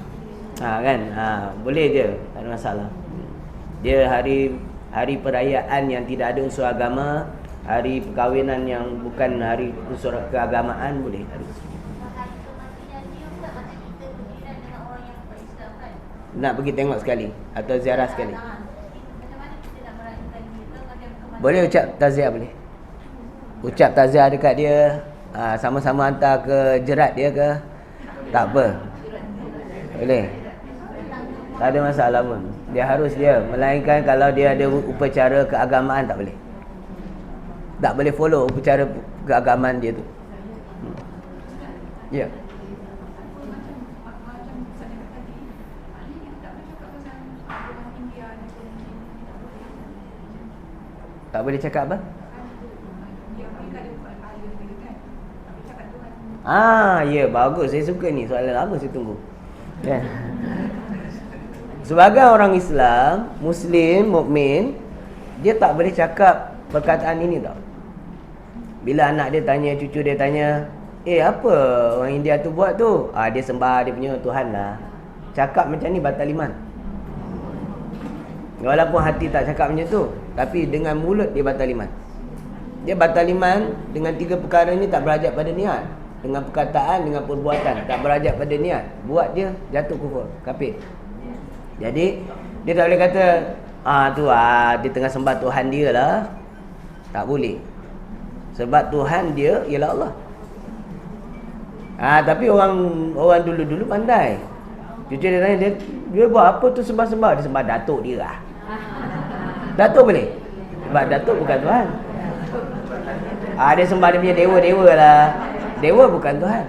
Kan? Boleh je, tak ada masalah. Dia hari perayaan yang tidak ada unsur agama, hari perkahwinan yang bukan hari unsur keagamaan boleh. Nak pergi tengok sekali atau ziarah sekali. Boleh ucap taziah boleh. Ucap taziah dekat dia, sama-sama hantar ke jerat dia ke. Tak apa. Boleh. Tak ada masalah pun. Dia harus dia. Melainkan kalau dia ada upacara keagamaan tak boleh. Tak boleh follow upacara keagamaan dia tu. Ya. Tak boleh cakap apa? Ya, bagus. Saya suka ni. Soalan lama saya tunggu. Ya. Sebagai orang Islam, Muslim, mukmin, dia tak boleh cakap perkataan ini tau. Bila anak dia tanya, cucu dia tanya, apa orang India tu buat tu? Dia sembah dia punya Tuhan lah. Cakap macam ni batal iman. Walaupun hati tak cakap macam tu, tapi dengan mulut dia batal iman. Dia batal iman dengan 3 perkara ni tak berajak pada niat. Dengan perkataan, dengan perbuatan, tak berajak pada niat. Buat dia jatuh kufur, kafir. Jadi dia tak boleh kata dia tengah sembah Tuhan dia lah. Tak boleh. Sebab Tuhan dia ialah Allah. Tapi orang dulu-dulu pandai. Cucu dia tanya, dia buat apa tu sembah-sembah? Dia sembah datuk dia lah. Datuk boleh? Sebab datuk bukan Tuhan. Dia sembah dia punya dewa-dewa lah. Dewa bukan Tuhan.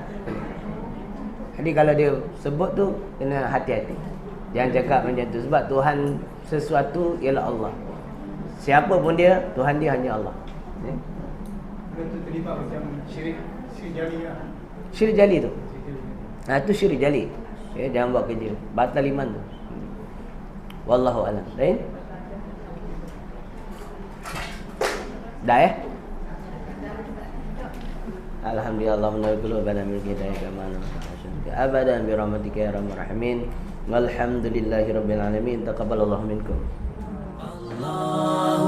Jadi kalau dia sebut tu, kena hati-hati. Jangan cakap macam tu. Sebab Tuhan sesuatu ialah Allah. Siapa pun dia, Tuhan dia hanya Allah. Itu terlibat macam syirik jali lah. Syirik jali tu. Itu syirik jali. Jangan buat kerja. Batal iman tu. Wallahu a'lam. Lain? Dah ya? Alhamdulillah, Allah menarik qulubana min hidayah kama abadan bi rahmatika ya arhamar rahimin. Walhamdulillahirabbil alamin. Taqabbalallahu minkum. Allah